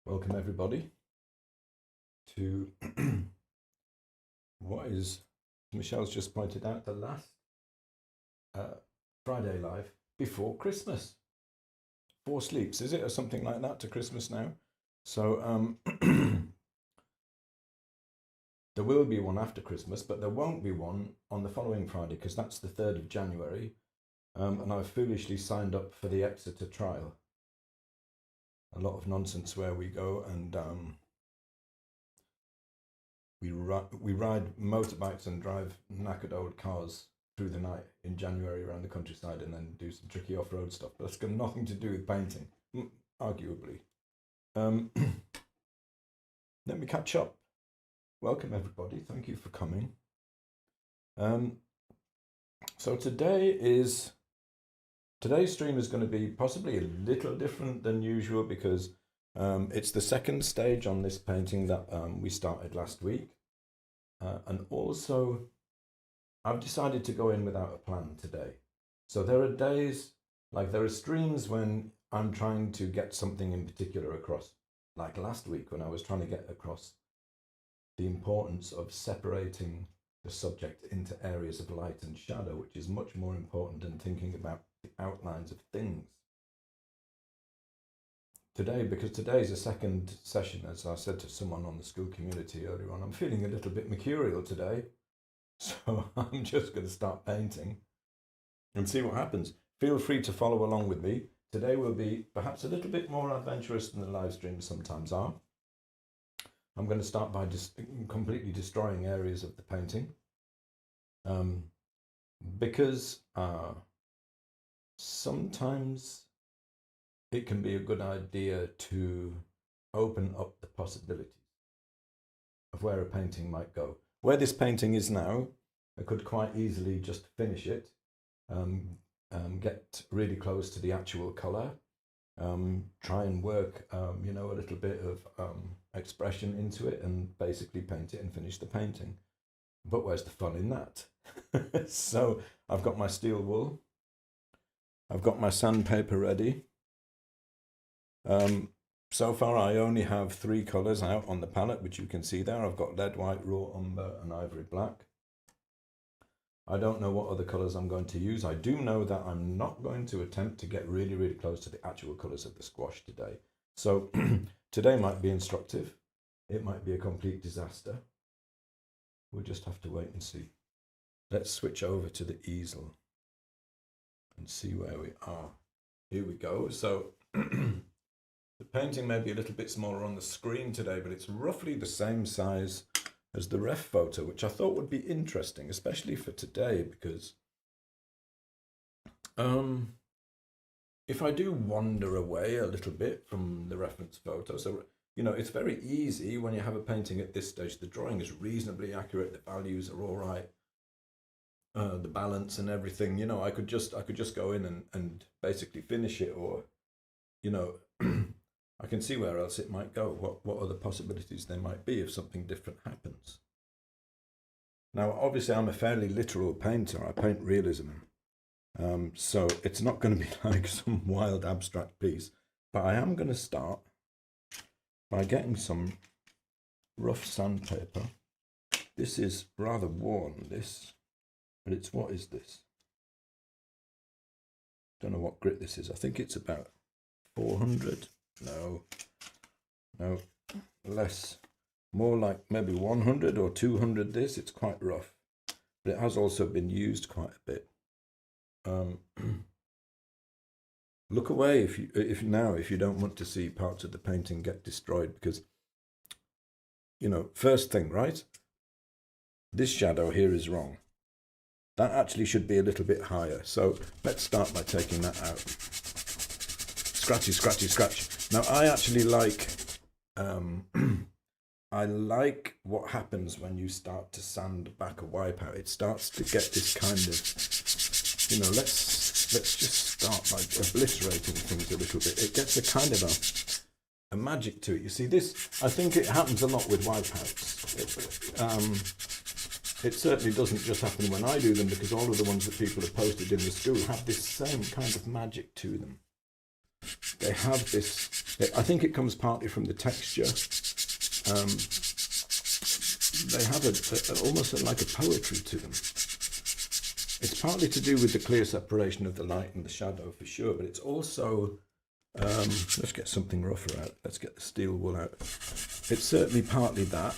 Welcome everybody to what is, Michelle's just pointed out, the last Friday live before Christmas. 4 sleeps, is it, or something like that to Christmas now? So there will be one after Christmas, but there won't be one on the following Friday because that's the 3rd of January. And I've foolishly signed up for the Exeter trial. A lot of nonsense where we go and we ride motorbikes and drive knackered old cars through the night in January around the countryside and then do some tricky off-road stuff. But that's got nothing to do with painting, arguably. Let me catch up. Welcome everybody. Thank you for coming. So today's stream is going to be possibly a little different than usual because it's the second stage on this painting that we started last week. And also, I've decided to go in without a plan today. So there are days, like there are streams when I'm trying to get something in particular across. Like last week when I was trying to get across the importance of separating the subject into areas of light and shadow, which is much more important than thinking about the outlines of things. Today, because today is a second session, as I said to someone on the school community earlier on, I'm feeling a little bit mercurial today, so I'm just going to start painting and see what happens. Feel free to follow along with me. Today will be perhaps a little bit more adventurous than the live streams sometimes are. I'm going to start by just completely destroying areas of the painting because sometimes it can be a good idea to open up the possibilities of where a painting might go. Where this painting is now, I could quite easily just finish it, get really close to the actual colour, try and work, a little bit of expression into it and basically paint it and finish the painting. But where's the fun in that? So I've got my steel wool. I've got my sandpaper ready. So far I only have 3 colours out on the palette, which you can see there. I've got lead white, raw umber and ivory black. I don't know what other colours I'm going to use. I do know that I'm not going to attempt to get really, really close to the actual colours of the squash today. So today might be instructive. It might be a complete disaster. We'll just have to wait and see. Let's switch over to the easel and see where we are. Here we go. So the painting may be a little bit smaller on the screen today, but it's roughly the same size as the ref photo, which I thought would be interesting, especially for today, because if I do wander away a little bit from the reference photo, so it's very easy when you have a painting at this stage. The drawing is reasonably accurate, the values are all right, the balance and everything. I could just go in and basically finish it, or I can see where else it might go, what other possibilities there might be if something different happens. Now, obviously, I'm a fairly literal painter. I paint realism. So it's not going to be like some wild abstract piece. But I am going to start by getting some rough sandpaper. This is rather worn, but it's, what is this? Don't know what grit this is. I think it's about 400. No, less, more like maybe 100 or 200 this. It's quite rough, but it has also been used quite a bit. Look away if you don't want to see parts of the painting get destroyed, because first thing, right, this shadow here is wrong. That actually should be a little bit higher, so let's start by taking that out. Scratchy, scratchy, scratch. Now, I actually like, I like what happens when you start to sand back a wipeout. It starts to get this kind of, let's just start by obliterating things a little bit. It gets a kind of a magic to it. You see, this, I think it happens a lot with wipeouts. It certainly doesn't just happen when I do them, because all of the ones that people have posted in the school have this same kind of magic to them. They have this I think it comes partly from the texture. They have almost like a poetry to them. It's partly to do with the clear separation of the light and the shadow for sure, but it's also, let's get something rougher out. Let's get the steel wool out. It's certainly partly that,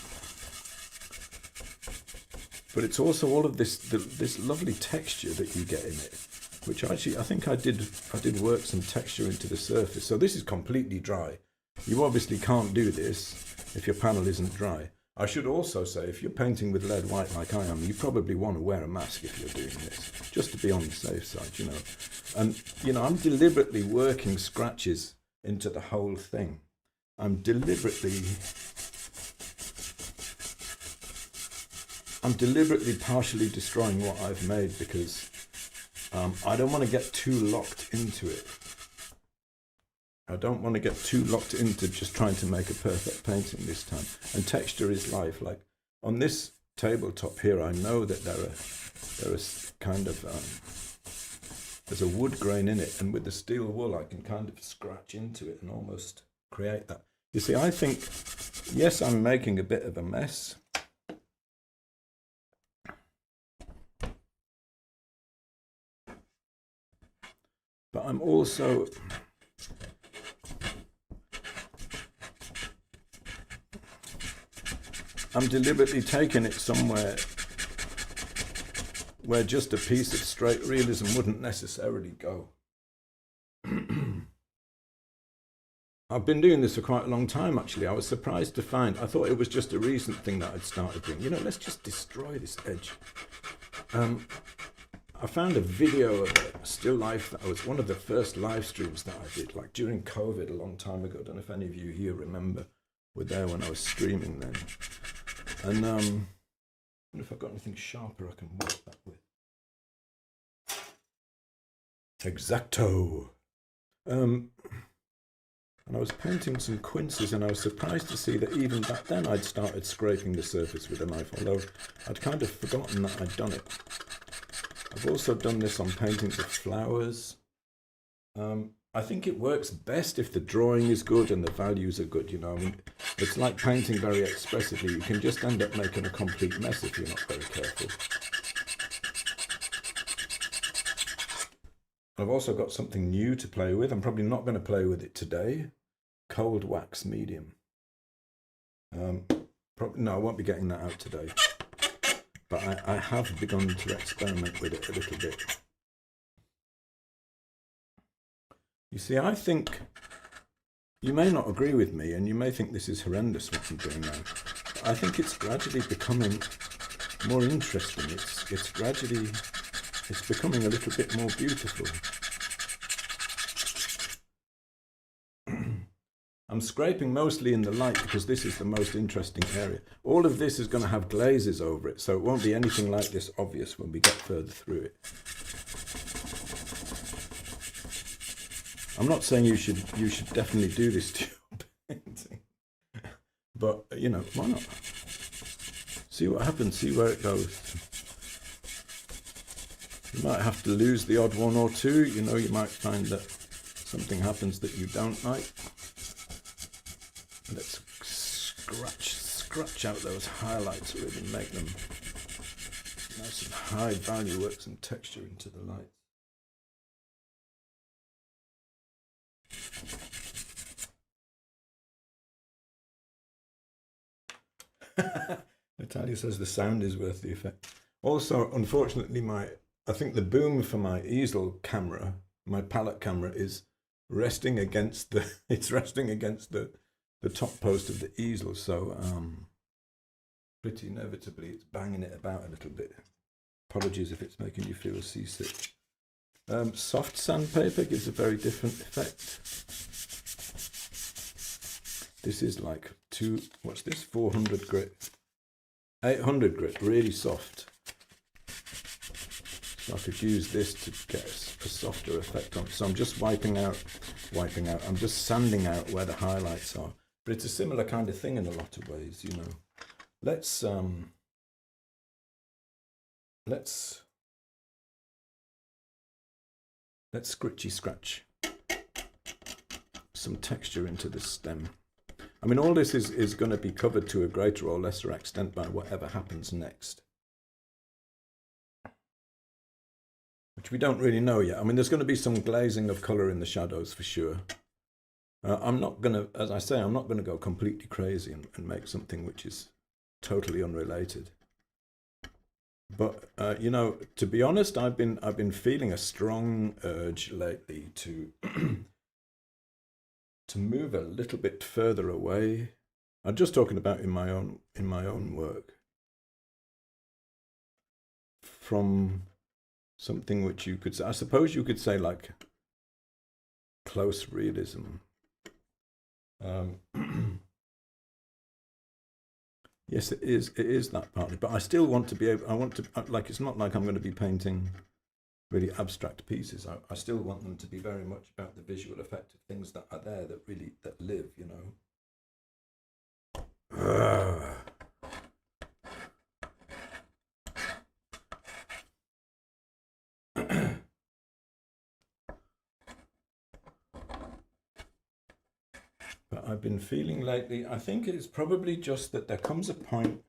but it's also all of this lovely texture that you get in it, which actually I think I did work some texture into the surface. So this is completely dry. You obviously can't do this if your panel isn't dry. I should also say, if you're painting with lead white like I am, you probably want to wear a mask if you're doing this, just to be on the safe side, you know. And, you know, I'm deliberately working scratches into the whole thing. I'm deliberately partially destroying what I've made because I don't want to get too locked into it. I don't want to get too locked into just trying to make a perfect painting this time. And texture is life. Like on this tabletop here, I know that there is kind of there's a wood grain in it, and with the steel wool, I can kind of scratch into it and almost create that. You see, I think, yes, I'm making a bit of a mess. But I'm also deliberately taking it somewhere where just a piece of straight realism wouldn't necessarily go. I've been doing this for quite a long time, actually. I was surprised to find, I thought it was just a recent thing that I'd started doing. You know, let's just destroy this edge. I found a video of a still life that was one of the first live streams that I did, like during COVID a long time ago. I don't know if any of you here remember, were there when I was streaming then. And I wonder if I've got anything sharper I can work that with. Exacto. And I was painting some quinces, and I was surprised to see that even back then I'd started scraping the surface with a knife, although I'd kind of forgotten that I'd done it. I've also done this on paintings of flowers. I think it works best if the drawing is good and the values are good, you know. I mean, it's like painting very expressively. You can just end up making a complete mess if you're not very careful. I've also got something new to play with. I'm probably not going to play with it today. Cold wax medium. No, I won't be getting that out today. But I have begun to experiment with it a little bit. You see, I think you may not agree with me, and you may think this is horrendous what I'm doing now. But I think it's gradually becoming more interesting. It's becoming a little bit more beautiful. I'm scraping mostly in the light because this is the most interesting area. All of this is going to have glazes over it, so it won't be anything like this obvious when we get further through it. I'm not saying you should definitely do this to your painting, but you know, why not? See what happens, see where it goes. You might have to lose the odd one or two, you know, you might find that something happens that you don't like. Let's scratch out those highlights really and make them nice and high value, work some texture into the light. Natalia says the sound is worth the effect. Also, unfortunately, I think the boom for my easel camera, my palette camera, is resting against the top post of the easel, so pretty inevitably it's banging it about a little bit. Apologies if it's making you feel seasick. Soft sandpaper gives a very different effect. This is like 400 grit, 800 grit, really soft. So I could use this to get a softer effect on it. So I'm just wiping out, I'm just sanding out where the highlights are. But it's a similar kind of thing in a lot of ways, you know. Let's scratchy scratch some texture into the stem. I mean, all this is going to be covered to a greater or lesser extent by whatever happens next, which we don't really know yet. I mean, there's going to be some glazing of colour in the shadows for sure. I'm not going to, as I say, I'm not going to go completely crazy and make something which is totally unrelated. But you know, to be honest, I've been feeling a strong urge lately to to move a little bit further away. I'm just talking about in my own work, from something which you could say, I suppose you could say, like close realism. Yes, it is that partly, but I still want to be able, I want to, like, it's not like I'm going to be painting really abstract pieces. I still want them to be very much about the visual effect of things that are there, that really, that live, you know. But I've been feeling lately, I think it's probably just that there comes a point,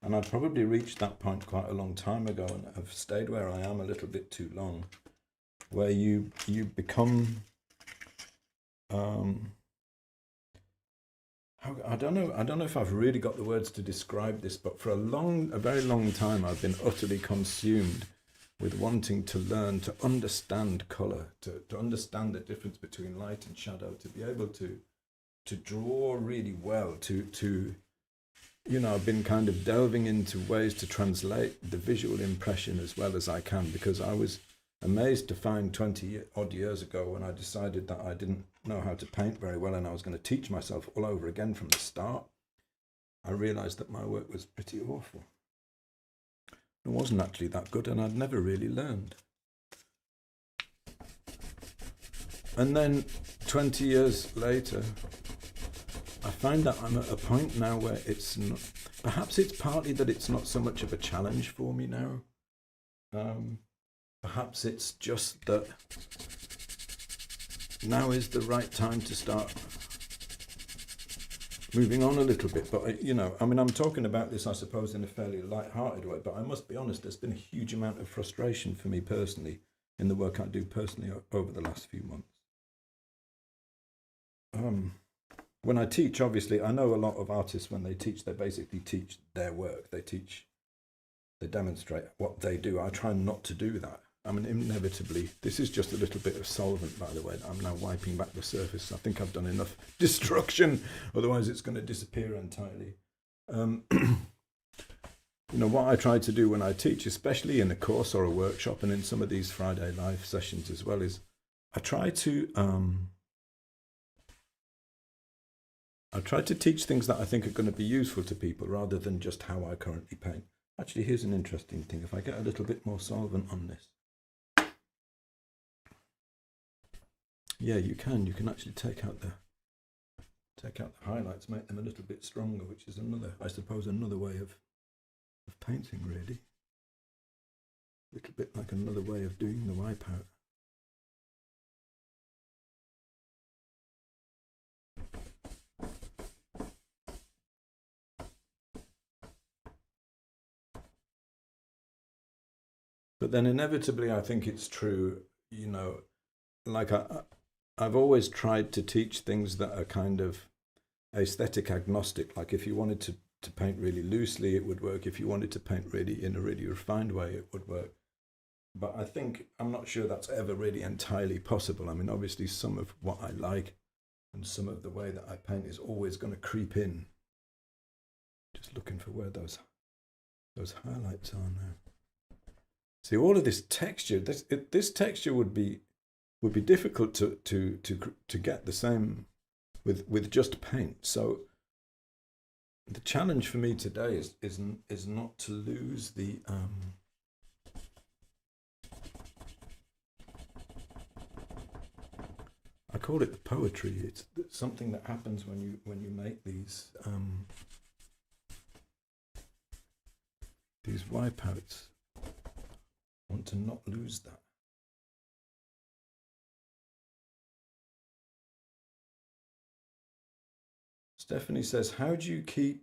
and I'd probably reached that point quite a long time ago, and I've stayed where I am a little bit too long, where you become, I don't know if I've really got the words to describe this, but for a very long time, I've been utterly consumed with wanting to learn to understand colour, to understand the difference between light and shadow, to be able to draw really well, to you know, I've been kind of delving into ways to translate the visual impression as well as I can, because I was amazed to find 20 odd years ago, when I decided that I didn't know how to paint very well and I was going to teach myself all over again from the start, I realized that my work was pretty awful. It wasn't actually that good, and I'd never really learned. And then 20 years later, I find that I'm at a point now where it's not, perhaps it's partly that it's not so much of a challenge for me now. Perhaps it's just that now is the right time to start moving on a little bit. But, you know, I mean, I'm talking about this, I suppose, in a fairly light-hearted way, but I must be honest, there's been a huge amount of frustration for me personally in the work I do personally over the last few months. When I teach, obviously, I know a lot of artists, when they teach, they basically teach their work. They demonstrate what they do. I try not to do that. I mean, inevitably, this is just a little bit of solvent, by the way, that I'm now wiping back the surface. I think I've done enough destruction, otherwise it's going to disappear entirely. You know, what I try to do when I teach, especially in a course or a workshop, and in some of these Friday live sessions as well, is I try to teach things that I think are going to be useful to people, rather than just how I currently paint. Actually, here's an interesting thing. If I get a little bit more solvent on this. Yeah, you can actually take out the highlights, make them a little bit stronger, which is another, I suppose, another way of painting, really. A little bit like another way of doing the wipeout. But then inevitably, I think it's true, you know, like I've always tried to teach things that are kind of aesthetic agnostic. Like if you wanted to paint really loosely, it would work. If you wanted to paint really in a really refined way, it would work. But I think, I'm not sure that's ever really entirely possible. I mean, obviously some of what I like and some of the way that I paint is always going to creep in. Just looking for where those highlights are now. See, all of this texture, this texture would be difficult to get the same with just paint. So the challenge for me today is not to lose the I call it the poetry. It's something that happens when you make these wipeouts. I want to not lose that. Stephanie says, how do you keep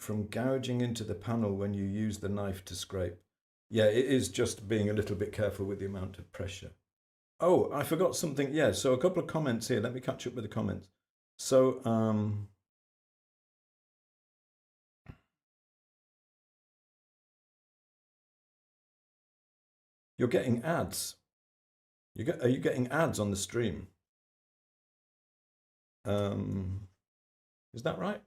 from gouging into the panel when you use the knife to scrape? Yeah, it is just being a little bit careful with the amount of pressure. Oh, I forgot something. Yeah, so a couple of comments here. Let me catch up with the comments. So, you're getting ads. Are you getting ads on the stream? Is that right?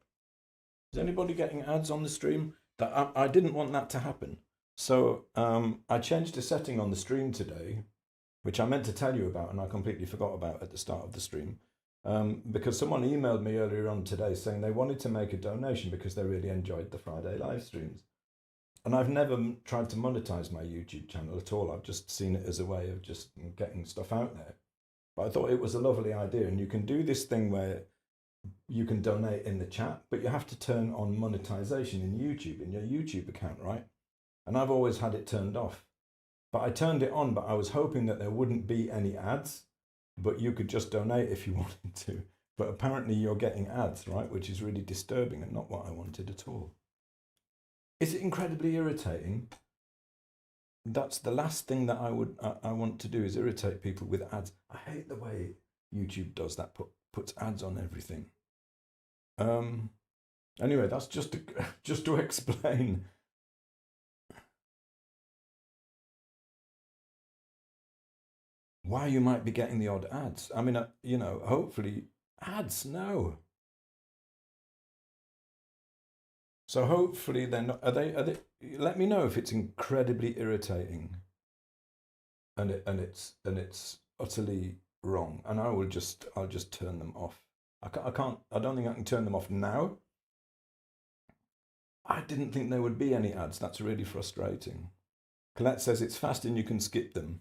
Is anybody getting ads on the stream? That I didn't want that to happen. So I changed a setting on the stream today, which I meant to tell you about and I completely forgot about at the start of the stream. Because someone emailed me earlier on today saying they wanted to make a donation because they really enjoyed the Friday live streams. And I've never tried to monetize my YouTube channel at all. I've just seen it as a way of just getting stuff out there. But I thought it was a lovely idea. And you can do this thing where you can donate in the chat, but you have to turn on monetization in YouTube, in your YouTube account, right? And I've always had it turned off. But I turned it on, but I was hoping that there wouldn't be any ads, but you could just donate if you wanted to. But apparently you're getting ads, right? Which is really disturbing and not what I wanted at all. Is it incredibly irritating? That's the last thing that I want to do, is irritate people with ads. I hate the way YouTube does that, puts ads on everything. Anyway, that's just to explain. Why you might be getting the odd ads. I mean, you know, hopefully ads, no. So hopefully they're not, are they, let me know if it's incredibly irritating and it's utterly wrong, and I'll just turn them off. I don't think I can turn them off now. I didn't think there would be any ads. That's really frustrating. Colette says it's fast and you can skip them.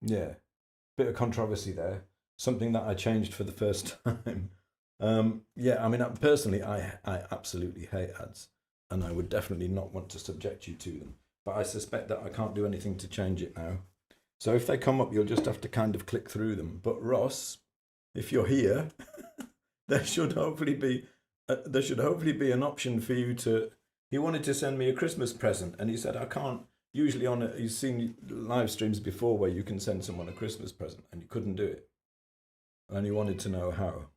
Yeah, bit of controversy there. Something that I changed for the first time. Yeah, I mean, personally, I absolutely hate ads, and I would definitely not want to subject you to them. But I suspect that I can't do anything to change it now. So if they come up, you'll just have to kind of click through them. But Ross, if you're here, there should hopefully be an option for you to. He wanted to send me a Christmas present, and he said I can't. Usually he's seen live streams before where you can send someone a Christmas present, and you couldn't do it. And he wanted to know how.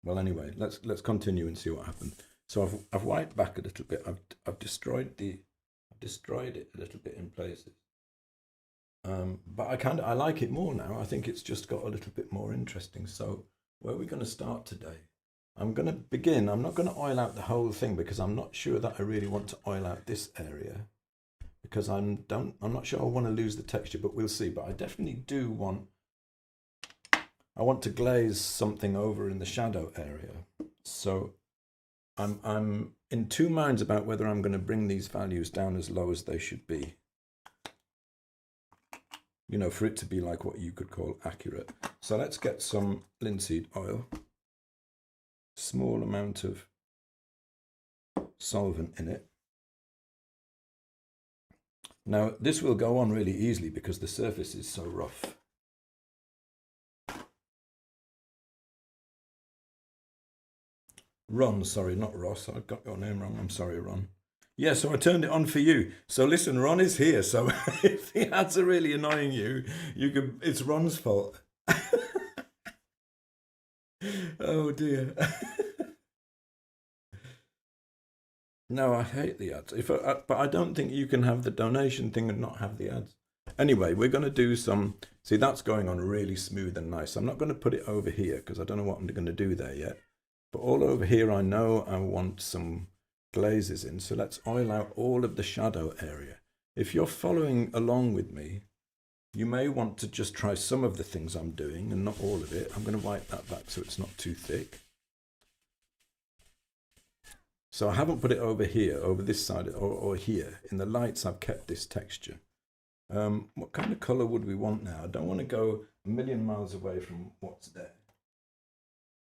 Well, anyway, let's continue and see what happened. So I've wiped back a little bit. I've destroyed it a little bit in places. But I like it more now. I think it's just got a little bit more interesting. So where are we going to start today? I'm going to begin. I'm not going to oil out the whole thing because I'm not sure that I really want to oil out this area, because I'm not sure I want to lose the texture, but we'll see. But I definitely do want. I want to glaze something over in the shadow area. So I'm in two minds about whether I'm going to bring these values down as low as they should be. You know, for it to be like what you could call accurate. So let's get some linseed oil. Small amount of solvent in it. Now, this will go on really easily because the surface is so rough. Ron, sorry, not Ross. I got your name wrong. I'm sorry, Ron. Yeah, so I turned it on for you. So listen, Ron is here. So if the ads are really annoying you, it's Ron's fault. Oh dear. No, I hate the ads. But I don't think you can have the donation thing and not have the ads. Anyway, we're going to do some. See, that's going on really smooth and nice. I'm not going to put it over here because I don't know what I'm going to do there yet. But all over here, I know I want some glazes in. So let's oil out all of the shadow area. If you're following along with me, you may want to just try some of the things I'm doing and not all of it. I'm going to wipe that back so it's not too thick. So I haven't put it over here, over this side, or here. In the lights, I've kept this texture. What kind of colour would we want now? I don't want to go a million miles away from what's there.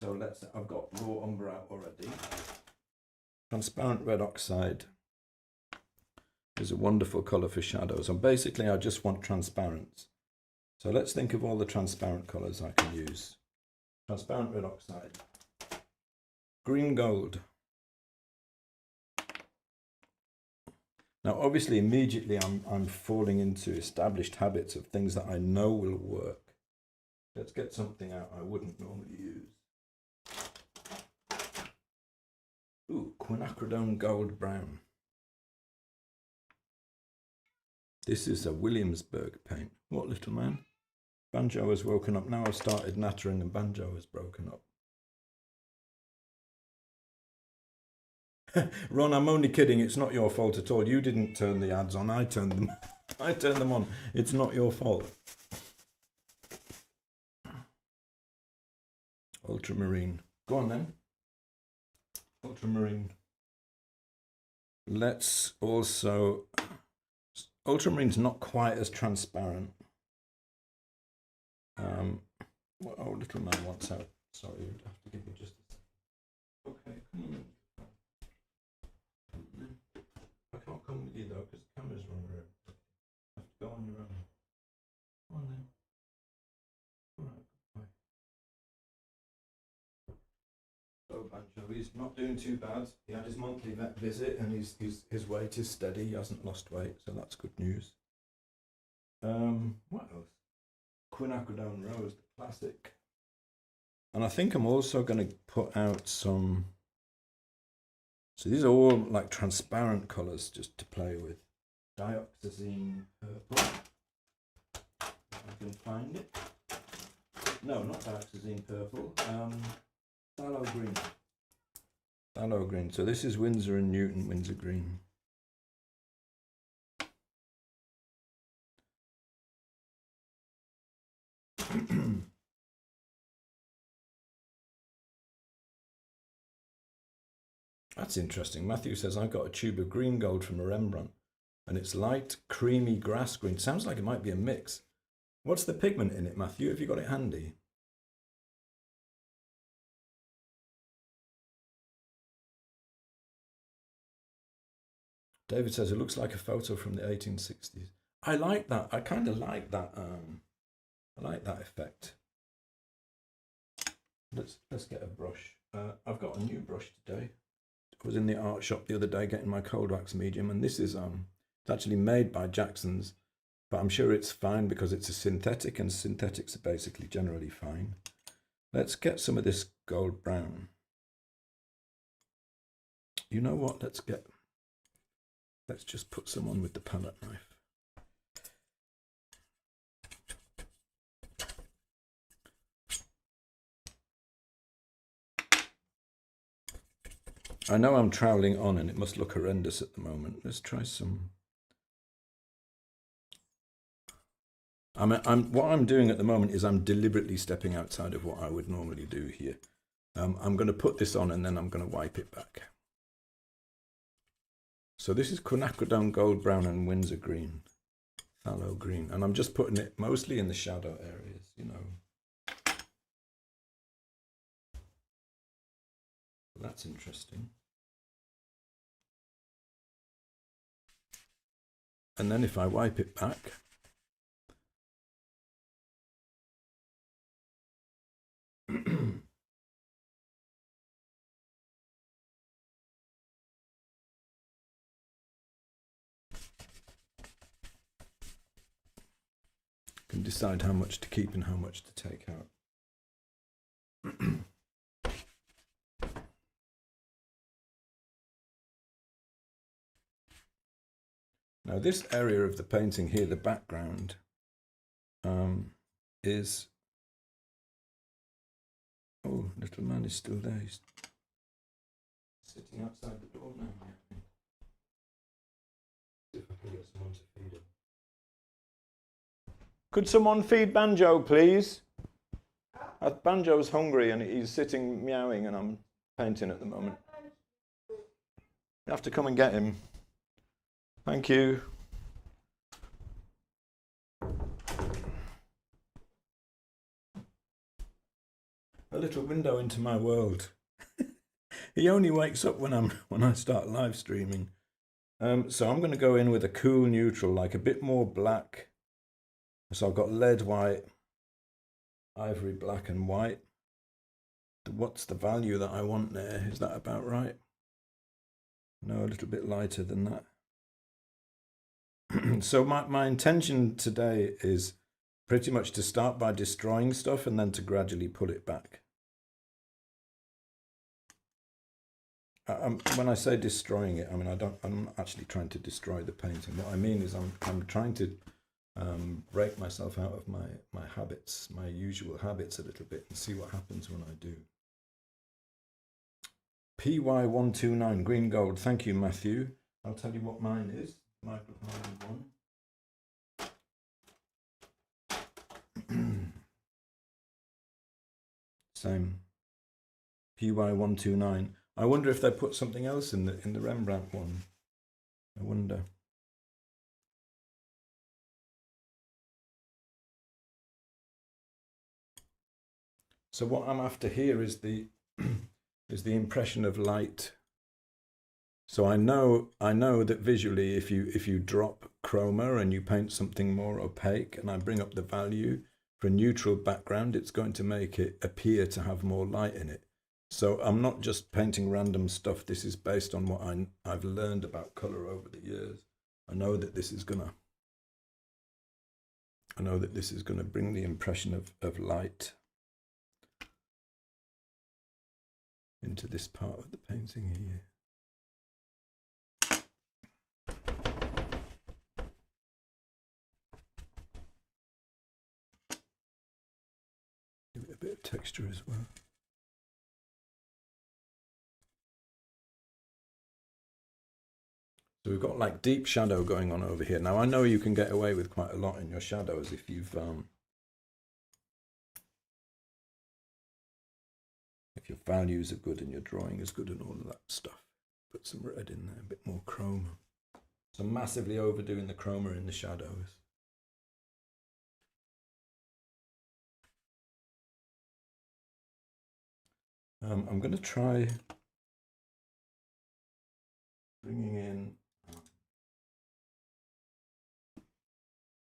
So I've got raw umber out already. Transparent red oxide is a wonderful colour for shadows. And basically, I just want transparent. So let's think of all the transparent colours I can use. Transparent red oxide. Green gold. Now, obviously, immediately I'm falling into established habits of things that I know will work. Let's get something out I wouldn't normally use. Ooh, quinacridone gold brown. This is a Williamsburg paint. What, little man? Banjo has woken up. Now I've started nattering and banjo has broken up. Ron, I'm only kidding. It's not your fault at all. You didn't turn the ads on. I turned them. I turned them on. It's not your fault. Ultramarine. Go on then. Ultramarine. Let's also... Ultramarine's not quite as transparent. Oh, little man wants out. Sorry, you'd have to give me just a second. Okay, come on. I can't come with you though, because the camera's running around. You have to go on your own. Come on then. Alright, goodbye. So Banjo, he's not doing too bad. He had his monthly vet visit and his weight is steady. He hasn't lost weight, so that's good news. What else? Quinacridone Rose, the classic. And I think I'm also going to put out some... So these are all like transparent colours just to play with. Dioxazine purple. If I can find it. No, not dioxazine purple. Phthalo green. Phthalo green. So this is Winsor and Newton Winsor green. That's interesting. Matthew says, I got a tube of green gold from a Rembrandt and it's light, creamy grass green. Sounds like it might be a mix. What's the pigment in it, Matthew? Have you got it handy? David says, it looks like a photo from the 1860s. I like that. I kind of like that. I like that effect. Let's get a brush. I've got a new brush today. I was in the art shop the other day getting my cold wax medium, and this is it's actually made by Jackson's, but I'm sure it's fine because it's a synthetic, and synthetics are basically generally fine. Let's get some of this gold brown. You know what? Let's just put some on with the palette knife. I know I'm troweling on and it must look horrendous at the moment. Let's try some. What I'm doing at the moment is I'm deliberately stepping outside of what I would normally do here. I'm going to put this on and then I'm going to wipe it back. So this is quinacridone gold brown and Winsor green, phthalo green, and I'm just putting it mostly in the shadow areas, you know. That's interesting. And then if I wipe it back, can decide how much to keep and how much to take out. Now this area of the painting here, the background, is... Oh, little man is still there. He's sitting outside the door now. See if I can get someone to feed him. Could someone feed Banjo, please? Banjo's hungry and he's sitting meowing and I'm painting at the moment. You have to come and get him. Thank you. A little window into my world. He only wakes up when I start live streaming. So I'm going to go in with a cool neutral, like a bit more black. So I've got lead white, ivory black and white. What's the value that I want there? Is that about right? No, a little bit lighter than that. So my intention today is pretty much to start by destroying stuff and then to gradually pull it back. When I say destroying it, I mean I'm not actually trying to destroy the painting. What I mean is I'm trying to break myself out of my habits, my usual habits a little bit, and see what happens when I do. PY129 green gold. Thank you, Matthew. I'll tell you what mine is. Microphone one. Same. PY129. I wonder if they put something else in the Rembrandt one. I wonder. So what I'm after here is the impression of light. So I know that visually, if you drop chroma and you paint something more opaque, and I bring up the value for a neutral background, it's going to make it appear to have more light in it. So I'm not just painting random stuff. This is based on what I've learned about color over the years. I know that this is gonna bring the impression of light into this part of the painting here. Give it a bit of texture as well. So we've got like deep shadow going on over here. Now I know you can get away with quite a lot in your shadows if your values are good and your drawing is good and all of that stuff. Put some red in there, a bit more chroma. So massively overdoing the chroma in the shadows. I'm going to try bringing in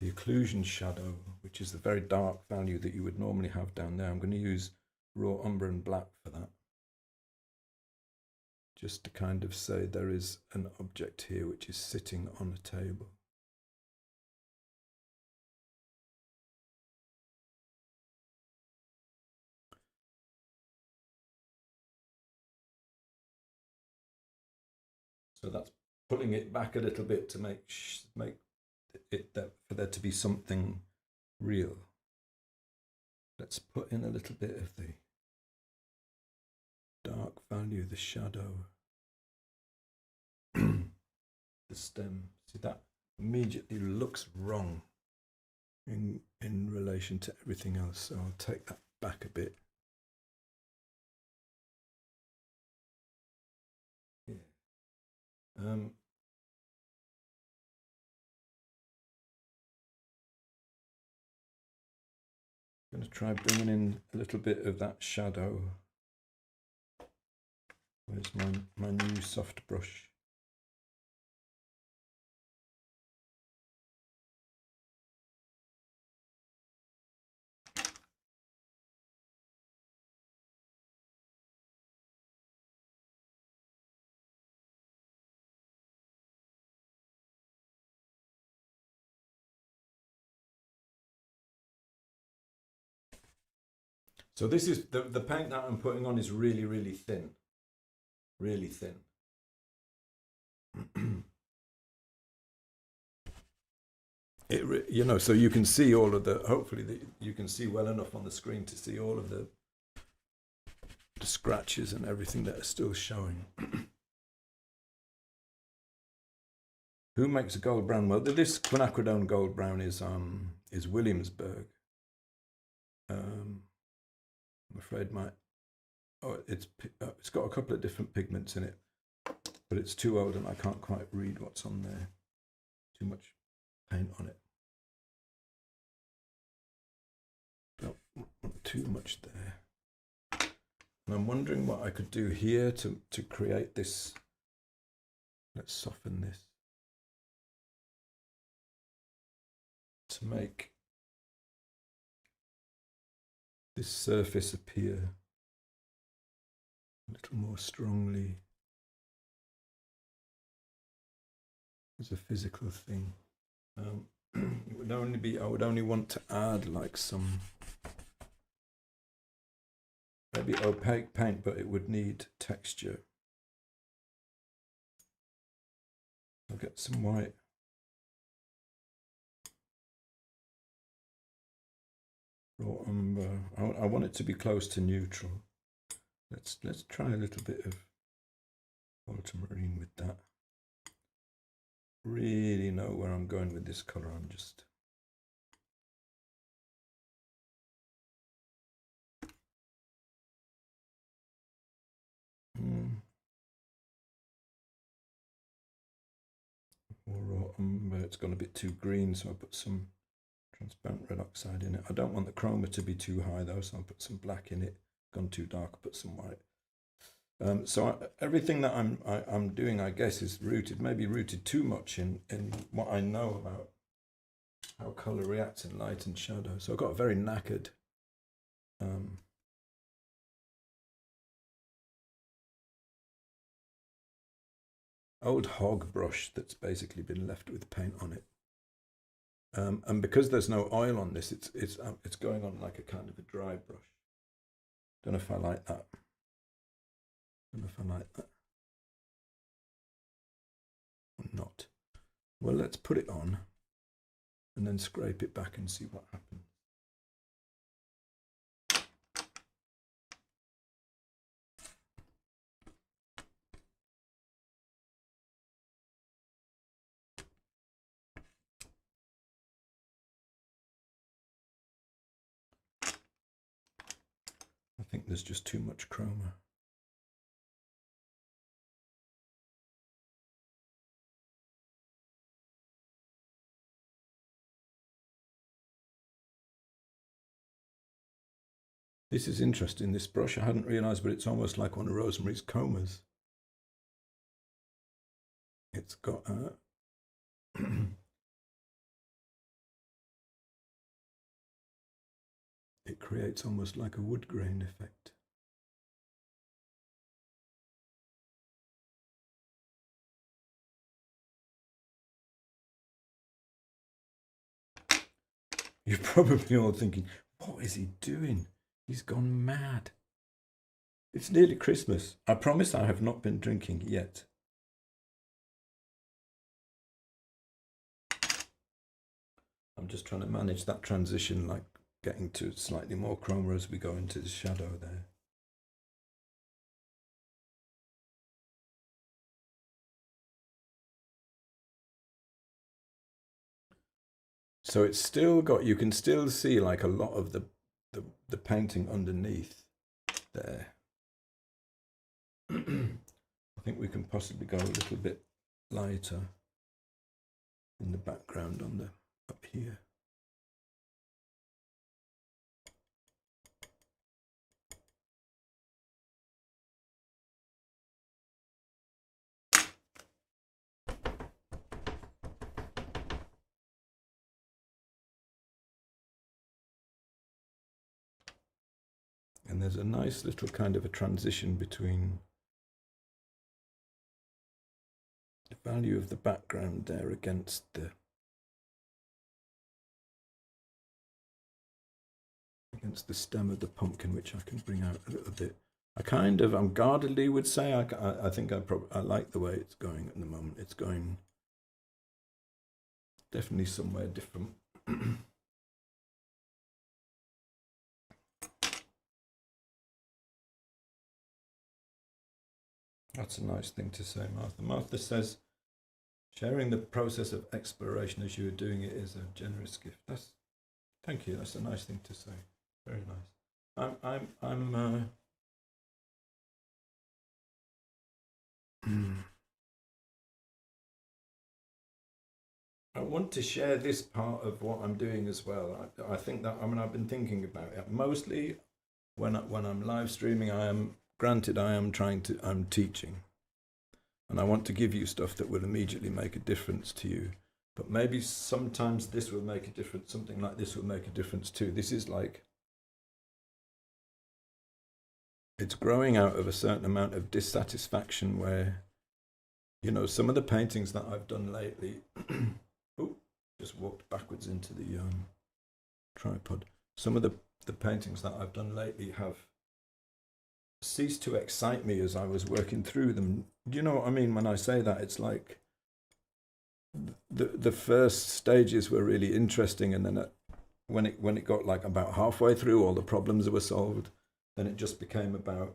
the occlusion shadow, which is the very dark value that you would normally have down there. I'm going to use raw umber and black for that, just to kind of say there is an object here which is sitting on a table. So that's pulling it back a little bit to make it that for there to be something real. Let's put in a little bit of the dark value, the shadow, the stem. See, that immediately looks wrong in relation to everything else. So I'll take that back a bit. Yeah. I'm going to try bringing in a little bit of that shadow. Where's my new soft brush? So this is the paint that I'm putting on is really, really thin. Really thin. So you can see all of the, hopefully you can see well enough on the screen to see all of the scratches and everything that are still showing. Who makes a gold brown? Well, this quinacridone gold brown is Williamsburg. I'm afraid it's got a couple of different pigments in it, but it's too old and I can't quite read what's on there. Too much paint on it. Don't want too much there. And I'm wondering what I could do here to create this. Let's soften this. To make this surface appear a little more strongly as a physical thing. It would only be, I would only want to add like some maybe opaque paint, but it would need texture. I'll get some white. Raw umber. I want it to be close to neutral. Let's try a little bit of ultramarine with that. Really know where I'm going with this color. I'm just more raw umber. It's gone a bit too green, so I put some transparent red oxide in it. I don't want the chroma to be too high though, so I'll put some black in it. Gone too dark, I'll put some white. Everything that I'm doing, I guess, is rooted, maybe rooted too much in what I know about how color reacts in light and shadow. So I've got a very knackered old hog brush that's basically been left with paint on it. And because there's no oil on this, it's going on like a kind of a dry brush. Don't know if I like that. Don't know if I like that or not. Well, let's put it on and then scrape it back and see what happens. I think there's just too much chroma. This is interesting, this brush. I hadn't realized, but it's almost like one of Rosemary's combers. It's got it creates almost like a wood grain effect. You're probably all thinking, what is he doing? He's gone mad. It's nearly Christmas. I promise I have not been drinking yet. I'm just trying to manage that transition, like getting to slightly more chroma as we go into the shadow there. So it's still got, you can still see like a lot of the painting underneath there. I think we can possibly go a little bit lighter in the background on the up here. And there's a nice little kind of a transition between the value of the background there against the stem of the pumpkin, which I can bring out a little bit. I'm guardedly would say, I think I like the way it's going at the moment. It's going definitely somewhere different. That's a nice thing to say, Martha. Martha says, sharing the process of exploration as you are doing it is a generous gift. Thank you. That's a nice thing to say. Very nice. I want to share this part of what I'm doing as well. I think that, I mean, I've been thinking about it. Mostly when I'm live streaming, I'm teaching. And I want to give you stuff that will immediately make a difference to you. But maybe sometimes this will make a difference. Something like this will make a difference too. This is like, it's growing out of a certain amount of dissatisfaction where, you know, some of the paintings that I've done lately, oh, just walked backwards into the tripod. Some of the paintings that I've done lately have ceased to excite me as I was working through them. Do you know what I mean when I say that? It's like the first stages were really interesting, and then when it got like about halfway through, all the problems were solved. Then it just became about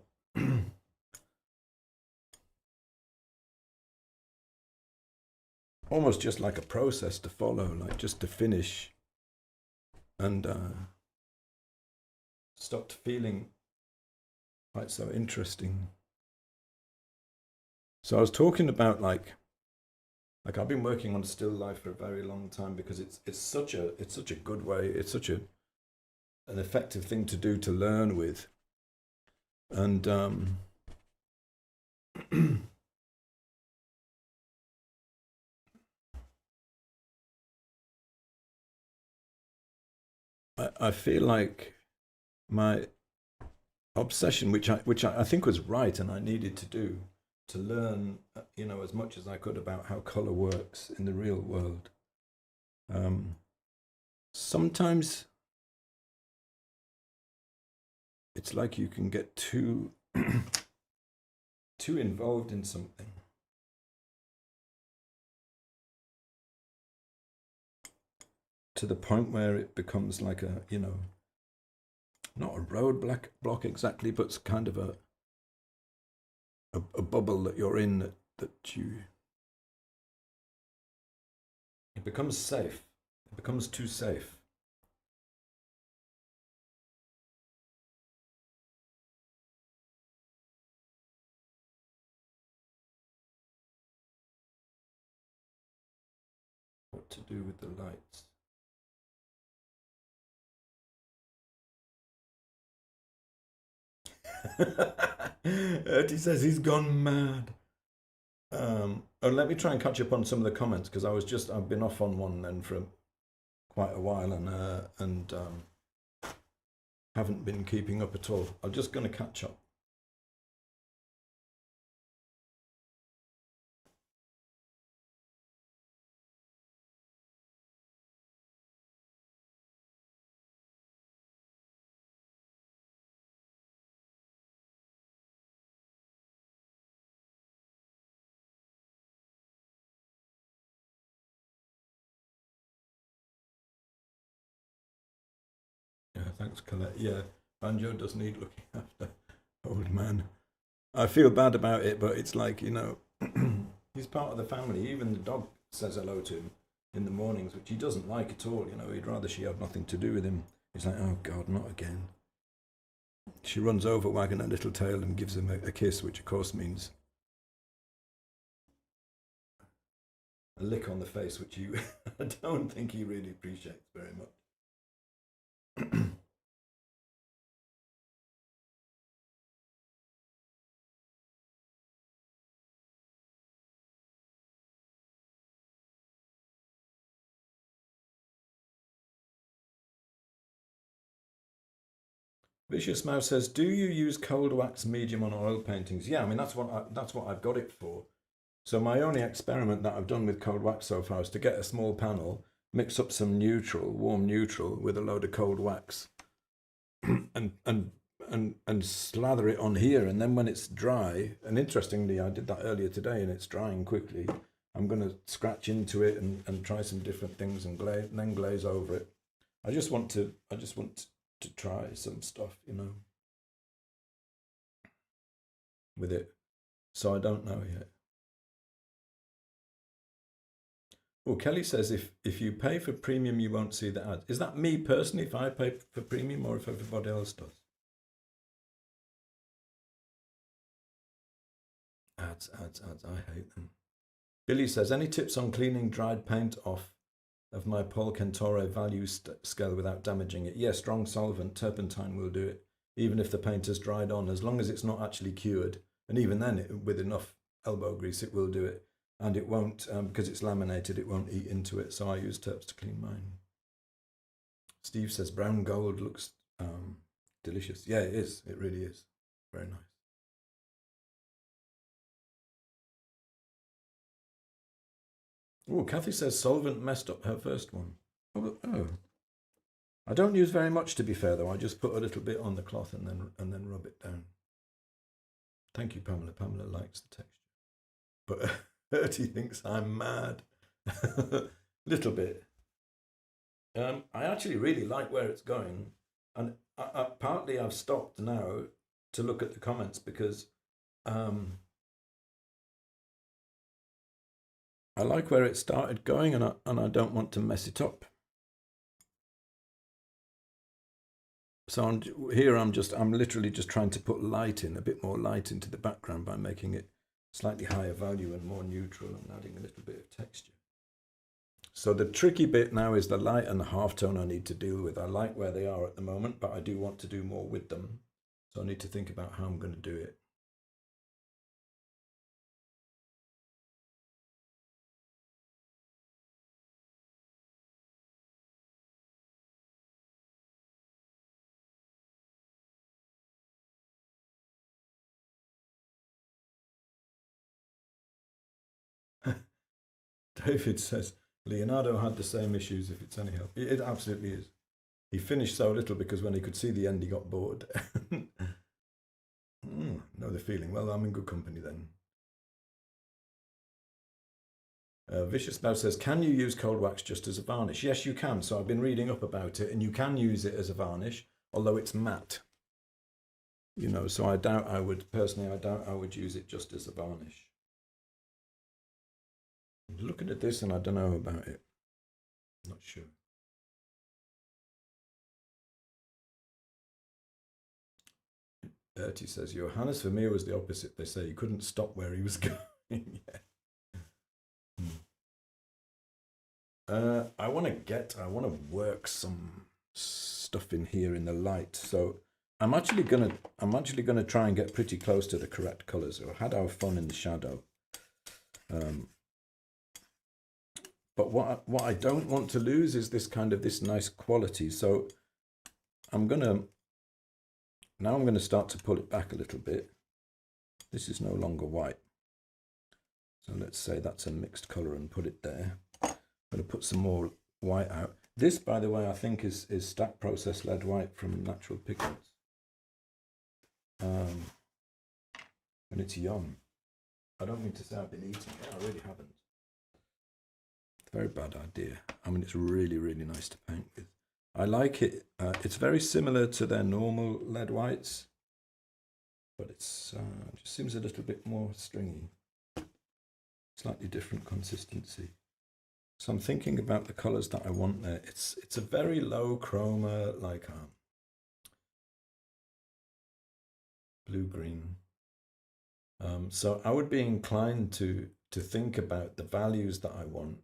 almost just like a process to follow, like just to finish, and stopped feeling quite so interesting. So I was talking about like I've been working on still life for a very long time because it's such a good way, it's such an effective thing to do, to learn with. And I feel like my obsession, which I think was right and I needed to do, to learn, you know, as much as I could about how color works in the real world. Sometimes it's like you can get too too involved in something, to the point where it becomes like a, you know, not a roadblock exactly, but it's kind of a bubble that you're in, that you, it becomes safe. It becomes too safe. What to do with the lights? Ertie says he's gone mad. Let me try and catch up on some of the comments, because I've been off on one then for quite a while, and haven't been keeping up at all. I'm just going to catch up. Yeah, thanks, Colette. Yeah, Banjo does need looking after, old man. I feel bad about it, but it's like, you know, he's part of the family. Even the dog says hello to him in the mornings, which he doesn't like at all. You know, he'd rather she had nothing to do with him. He's like, oh God, not again. She runs over, wagging her little tail, and gives him a kiss, which of course means a lick on the face, which you I don't think he really appreciates very much. Vicious Mouse says, "Do you use cold wax medium on oil paintings?" Yeah, I mean that's what I've got it for. So my only experiment that I've done with cold wax so far is to get a small panel, mix up some neutral, warm neutral, with a load of cold wax, and slather it on here. And then when it's dry, and interestingly, I did that earlier today, and it's drying quickly. I'm going to scratch into it and try some different things and then glaze over it. I just want to try some stuff, you know, with it. So I don't know yet. Well, Kelly says if you pay for premium, you won't see the ads. Is that me personally, if I pay for premium, or if everybody else does? Ads. I hate them. Billy says, any tips on cleaning dried paint off of my Paul Kentore value scale without damaging it. Yeah, strong solvent, turpentine will do it, even if the paint has dried on, as long as it's not actually cured. And even then, with enough elbow grease, it will do it. And it won't, because it's laminated, it won't eat into it. So I use Terps to clean mine. Steve says brown gold looks delicious. Yeah, it is. It really is. Very nice. Oh, Kathy says solvent messed up her first one. Oh. I don't use very much, to be fair, though. I just put a little bit on the cloth and then rub it down. Thank you, Pamela. Pamela likes the texture. But Bertie thinks I'm mad. Little bit. I actually really like where it's going. And partly I've stopped now to look at the comments because I like where it started going, and I don't want to mess it up. So I'm literally just trying to put light in, a bit more light into the background by making it slightly higher value and more neutral and adding a little bit of texture. So the tricky bit now is the light and the halftone I need to deal with. I like where they are at the moment, but I do want to do more with them. So I need to think about how I'm going to do it. David says, Leonardo had the same issues, if it's any help. It absolutely is. He finished so little because when he could see the end, he got bored. Know the feeling. Well, I'm in good company then. Vicious now says, can you use cold wax just as a varnish? Yes, you can. So I've been reading up about it, and you can use it as a varnish, although it's matte. You know, so I doubt I would use it just as a varnish. I'm looking at this and I don't know about it. I'm not sure. Bertie says, Johannes Vermeer was the opposite. They say he couldn't stop where he was going. Yeah. I want to work some stuff in here in the light. So I'm actually gonna try and get pretty close to the correct colors. I had our fun in the shadow. But what I don't want to lose is this nice quality. So I'm gonna start to pull it back a little bit. This is no longer white. So let's say that's a mixed color and put it there. I'm going to put some more white out. This, by the way, I think is stack process lead white from Natural Pigments. And it's yum. I don't mean to say I've been eating it. I really haven't. It's a very bad idea. I mean, it's really, really nice to paint with. I like it. It's very similar to their normal lead whites, but it just seems a little bit more stringy. Slightly different consistency. So I'm thinking about the colors that I want there. It's a very low chroma, like blue-green. So I would be inclined to think about the values that I want.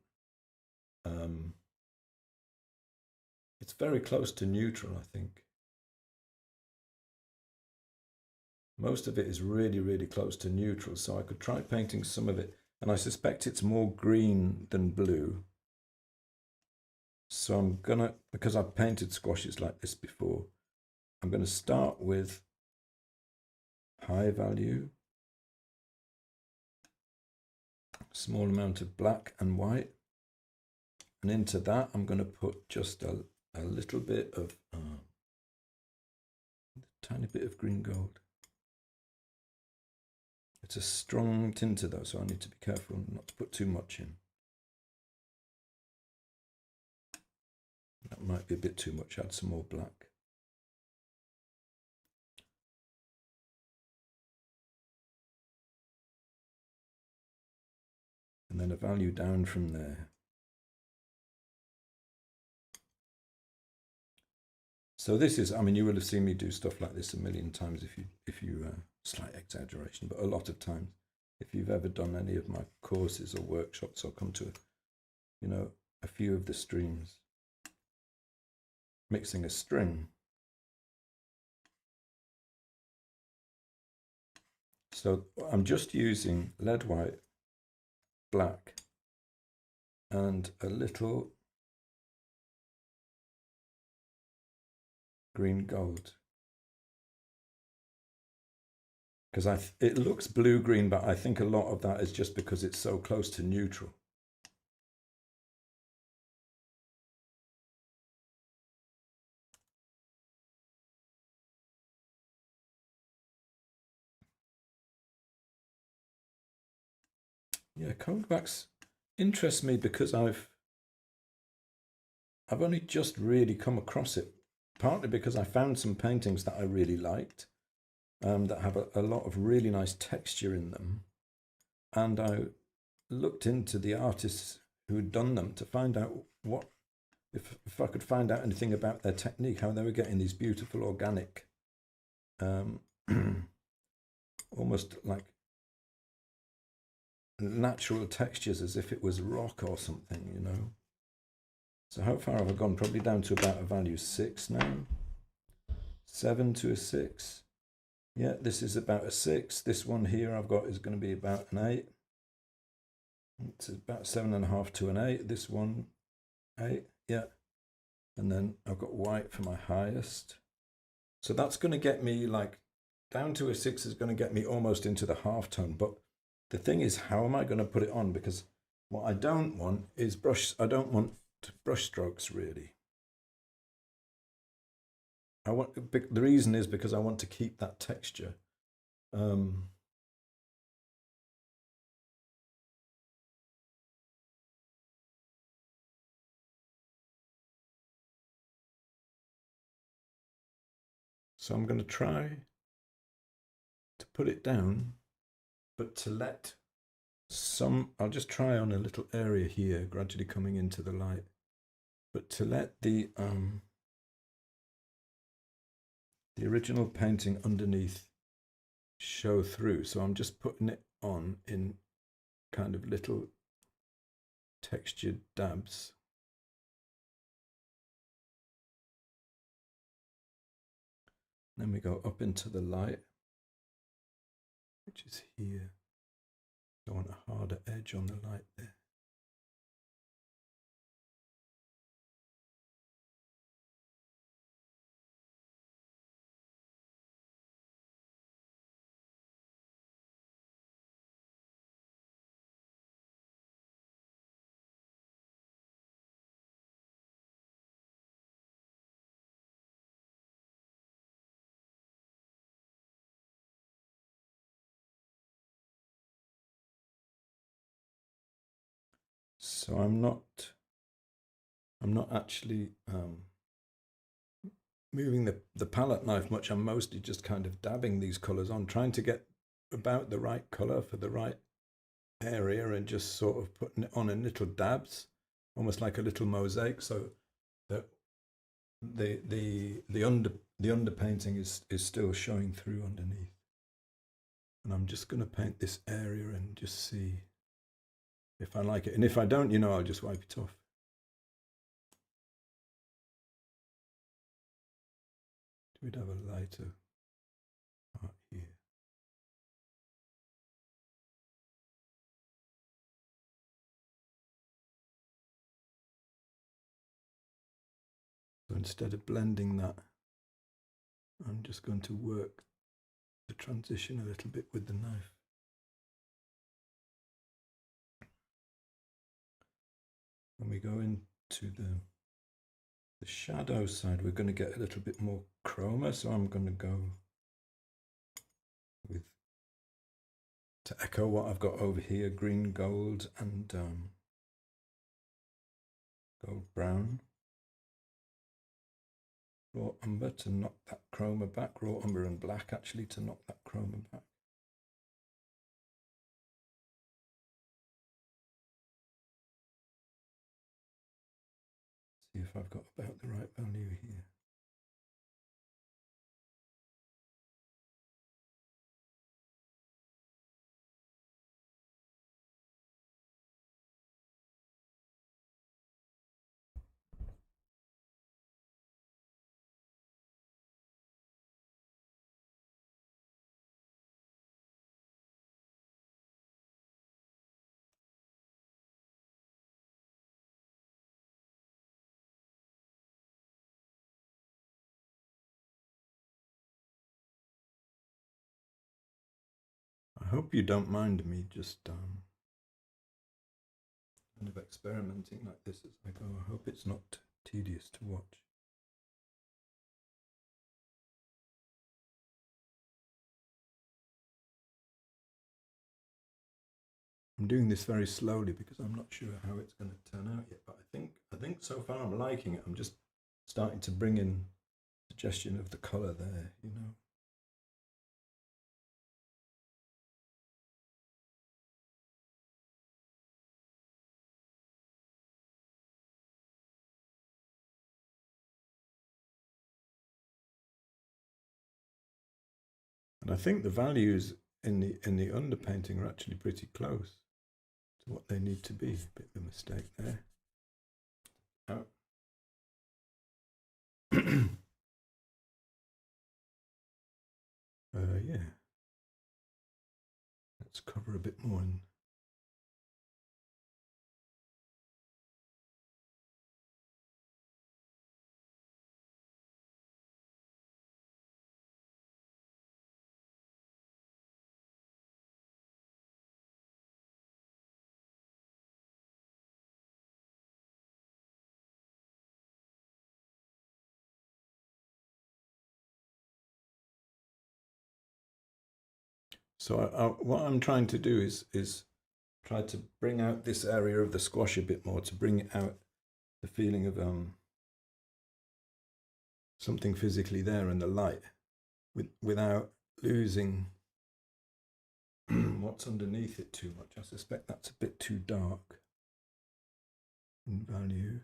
It's very close to neutral, I think. Most of it is really, really close to neutral, so I could try painting some of it. And I suspect it's more green than blue. So I'm gonna, because I've painted squashes like this before, I'm gonna start with high value, small amount of black and white. And into that, I'm gonna put just a little bit of, a tiny bit of green gold. It's a strong tinter though, so I need to be careful not to put too much in. That might be a bit too much, add some more black. And then a value down from there. So this is, I mean, you will have seen me do stuff like this a million times if you slight exaggeration, but a lot of times, if you've ever done any of my courses or workshops or come to, a few of the streams, mixing a string. So I'm just using lead white, black, and a little green gold. Because it looks blue-green, but I think a lot of that is just because it's so close to neutral. Yeah, comebacks interest me because I've only just really come across it, partly because I found some paintings that I really liked, that have a lot of really nice texture in them, and I looked into the artists who'd done them to find out what if I could find out anything about their technique, how they were getting these beautiful organic, almost like natural textures, as if it was rock or something, you know. So how far have I gone? Probably down to about a value 6 now. 7 to a 6. Yeah, this is about a 6. This one here I've got is going to be about an 8. It's about 7.5 to an 8. This one, 8. Yeah. And then I've got white for my highest. So that's going to get me like down to a 6 is going to get me almost into the half tone. But the thing is, how am I going to put it on? Because what I don't want is I don't want brush strokes really. The reason is because I want to keep that texture. So I'm going to try to put it down, but to let I'll just try on a little area here, gradually coming into the light, but to let the original painting underneath show through. So I'm just putting it on in kind of little textured dabs. Then we go up into the light, which is here. I want a harder edge on the light there. So I'm not actually moving the palette knife much. I'm mostly just kind of dabbing these colors on, trying to get about the right color for the right area, and just sort of putting it on in little dabs, almost like a little mosaic, so that the underpainting is still showing through underneath. And I'm just going to paint this area and just see if I like it. And if I don't, you know, I'll just wipe it off. We'd have a lighter part here. So instead of blending that, I'm just going to work the transition a little bit with the knife. When we go into the shadow side, we're going to get a little bit more chroma, so I'm going to go with, to echo what I've got over here, green, gold, and gold brown. Raw umber to knock that chroma back, raw umber and black actually to knock that chroma back. See if I've got about the right value here. I hope you don't mind me just kind of experimenting like this as I go. I hope it's not tedious to watch. I'm doing this very slowly because I'm not sure how it's going to turn out yet, but I think so far I'm liking it. I'm just starting to bring in suggestion of the colour there, you know. And I think the values in the underpainting are actually pretty close to what they need to be. A bit of a mistake there. Oh. Yeah. Let's cover a bit more in. So what I'm trying to do is try to bring out this area of the squash a bit more, to bring out the feeling of something physically there in the light, without losing what's underneath it too much. I suspect that's a bit too dark in value.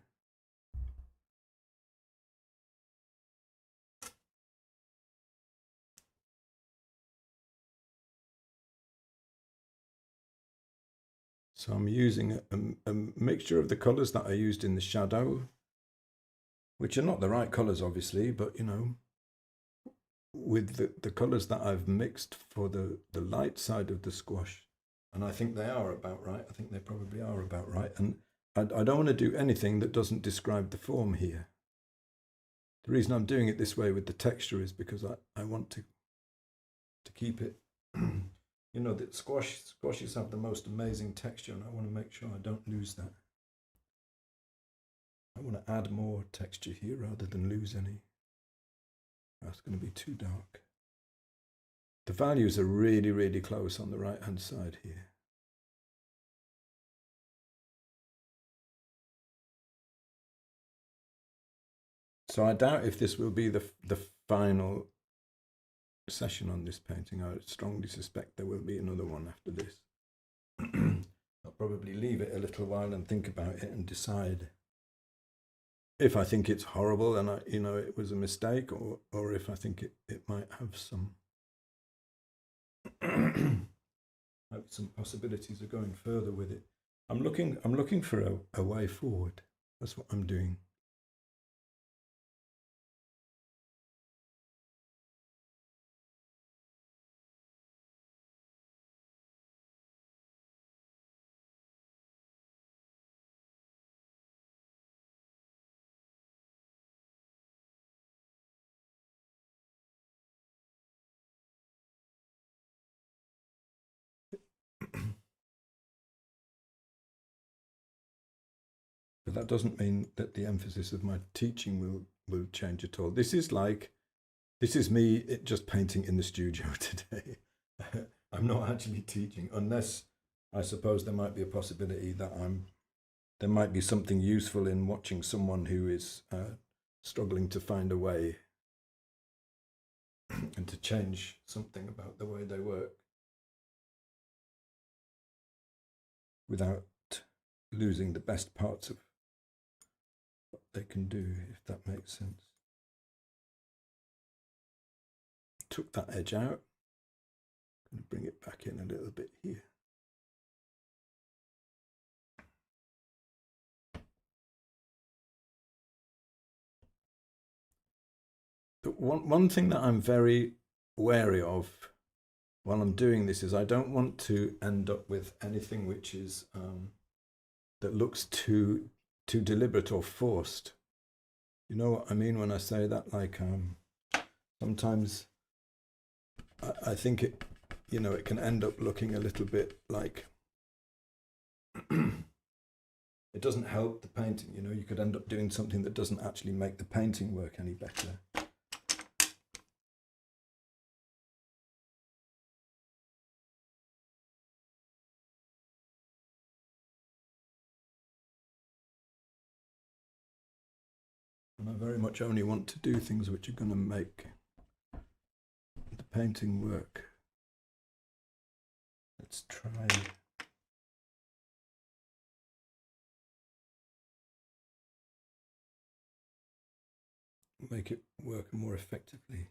So I'm using a mixture of the colours that I used in the shadow, which are not the right colours, obviously, but you know, with the colours that I've mixed for the light side of the squash. And I think they are about right. I think they probably are about right. And I don't want to do anything that doesn't describe the form here. The reason I'm doing it this way with the texture is because I want to keep it, you know, that squashes have the most amazing texture, and I want to make sure I don't lose that. I want to add more texture here rather than lose any. That's going to be too dark. The values are really, really close on the right hand side here. So I doubt if this will be the final session on this painting. I strongly suspect there will be another one after this. I'll probably leave it a little while and think about it and decide if I think it's horrible and it was a mistake, or if I think it might have some some possibilities of going further with it. I'm looking for a way forward. That's what I'm doing. But that doesn't mean that the emphasis of my teaching will change at all. This is me just painting in the studio today. I'm not actually teaching, unless I suppose there might be a possibility that there might be something useful in watching someone who is struggling to find a way and to change something about the way they work without losing the best parts of what they can do, if that makes sense. Took that edge out. I'm going to bring it back in a little bit here. But one thing that I'm very wary of while I'm doing this is I don't want to end up with anything which is that looks too deliberate or forced. You know what I mean when I say that? Like sometimes I think you know, it can end up looking a little bit like it doesn't help the painting. You know, you could end up doing something that doesn't actually make the painting work any better. And I very much only want to do things which are going to make the painting work. Let's try. Make it work more effectively.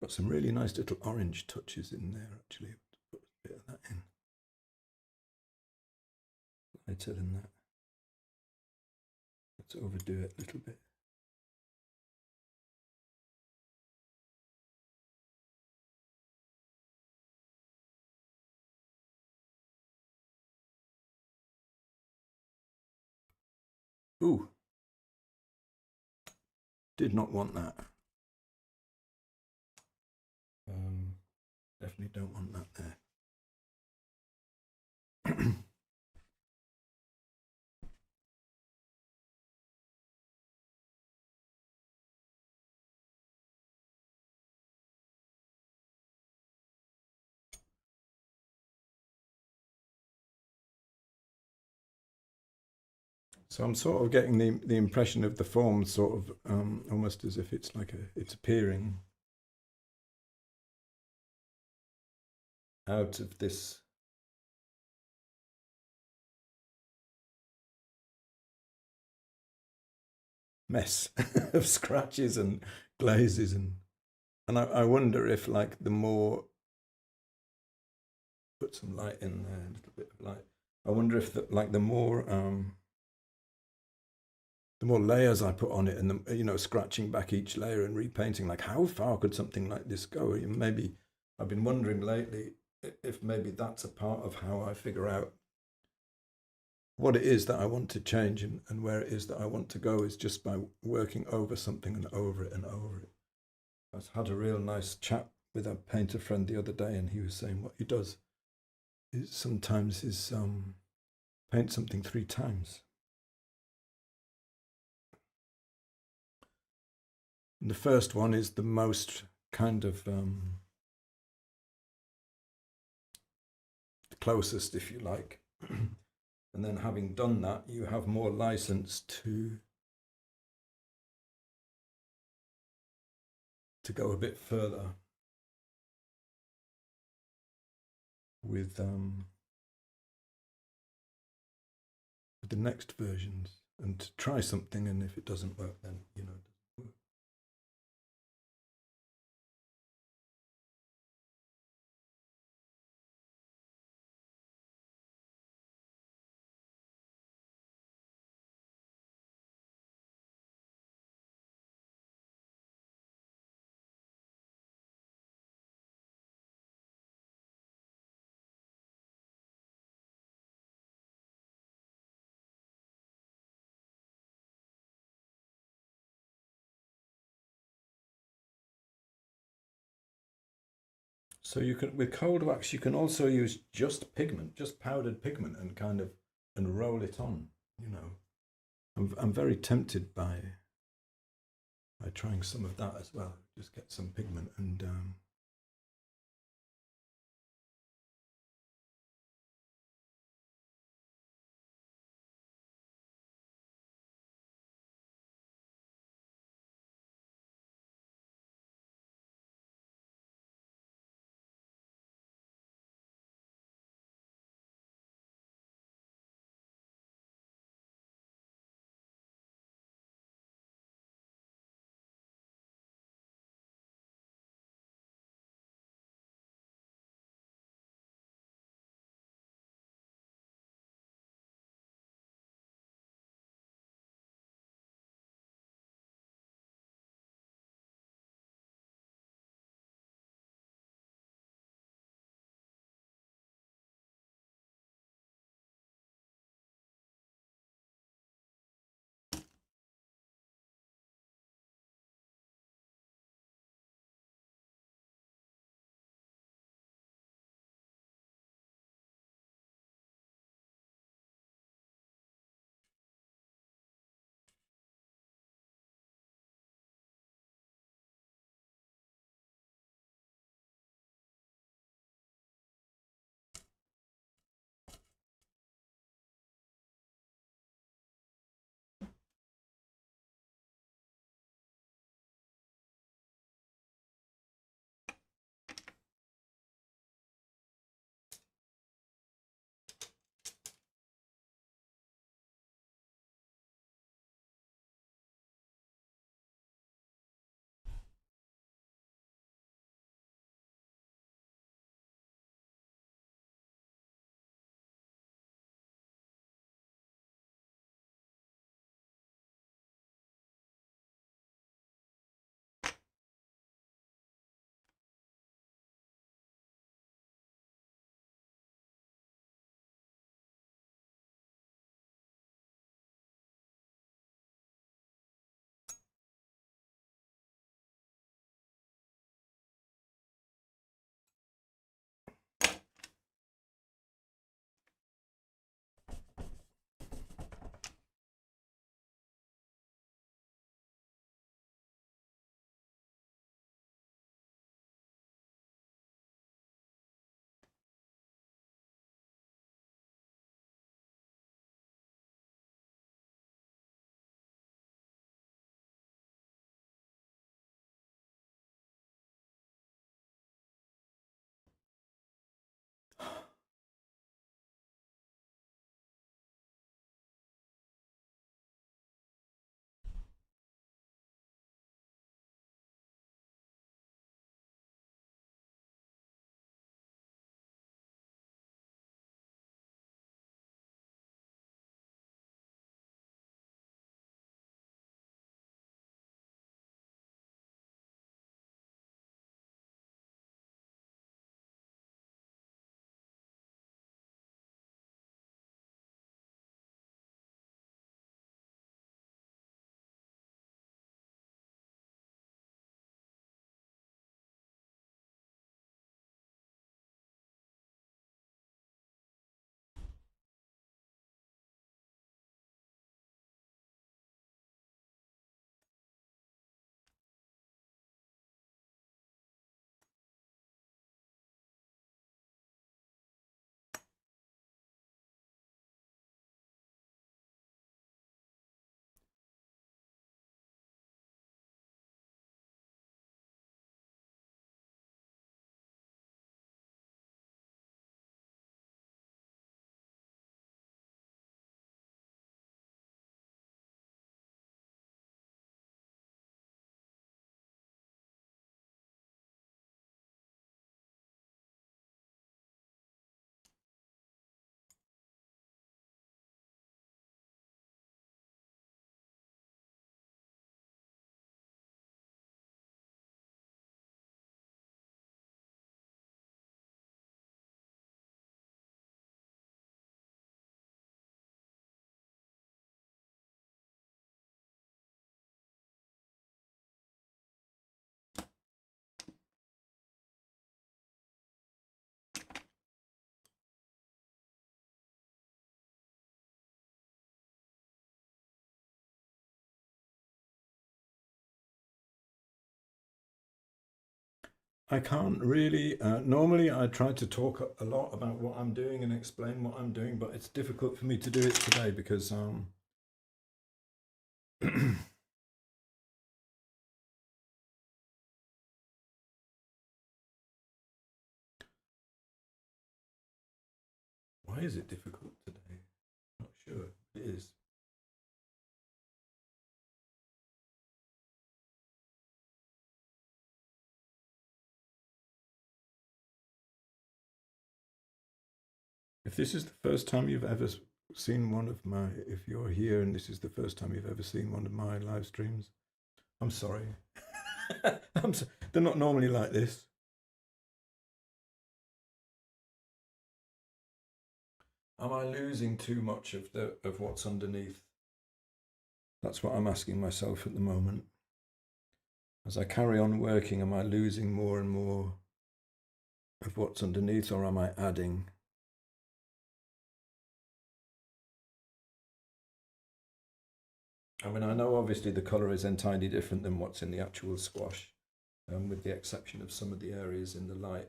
Got some really nice little orange touches in there, actually. Put a bit of that in. Lighter than that. Let's overdo it a little bit. Ooh. Did not want that. Definitely don't want that there. So I'm sort of getting the impression of the form sort of almost as if it's like it's appearing out of this mess of scratches and glazes and I wonder if like the more put some light in there, a little bit of light. I wonder if the more layers I put on it, and the, you know, scratching back each layer and repainting, like how far could something like this go? Maybe I've been wondering lately if maybe that's a part of how I figure out what it is that I want to change and where it is that I want to go is just by working over something and over it and over it. I had a real nice chat with a painter friend the other day, and he was saying what he does is sometimes is paint something 3 times. And the first one is the most kind of closest, if you like. And then having done that, you have more license to go a bit further with the next versions and to try something, and if it doesn't work, then you know. So you can, with cold wax, you can also use just pigment, just powdered pigment, and kind of and roll it on. You know, I'm very tempted by trying some of that as well. Just get some pigment and I can't really. Normally, I try to talk a lot about what I'm doing and explain what I'm doing, but it's difficult for me to do it today because why is it difficult today? Not sure. It is. If this is the first time you've ever seen one of my, if you're here and this is the first time you've ever seen one of my live streams, I'm sorry. They're not normally like this. Am I losing too much of what's underneath? That's what I'm asking myself at the moment. As I carry on working, am I losing more and more of what's underneath, or am I adding? I mean, I know obviously the colour is entirely different than what's in the actual squash, with the exception of some of the areas in the light,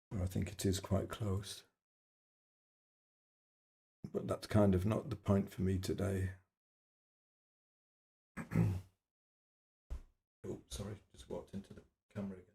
where I think it is quite close. But that's kind of not the point for me today. Oh, sorry, just walked into the camera again.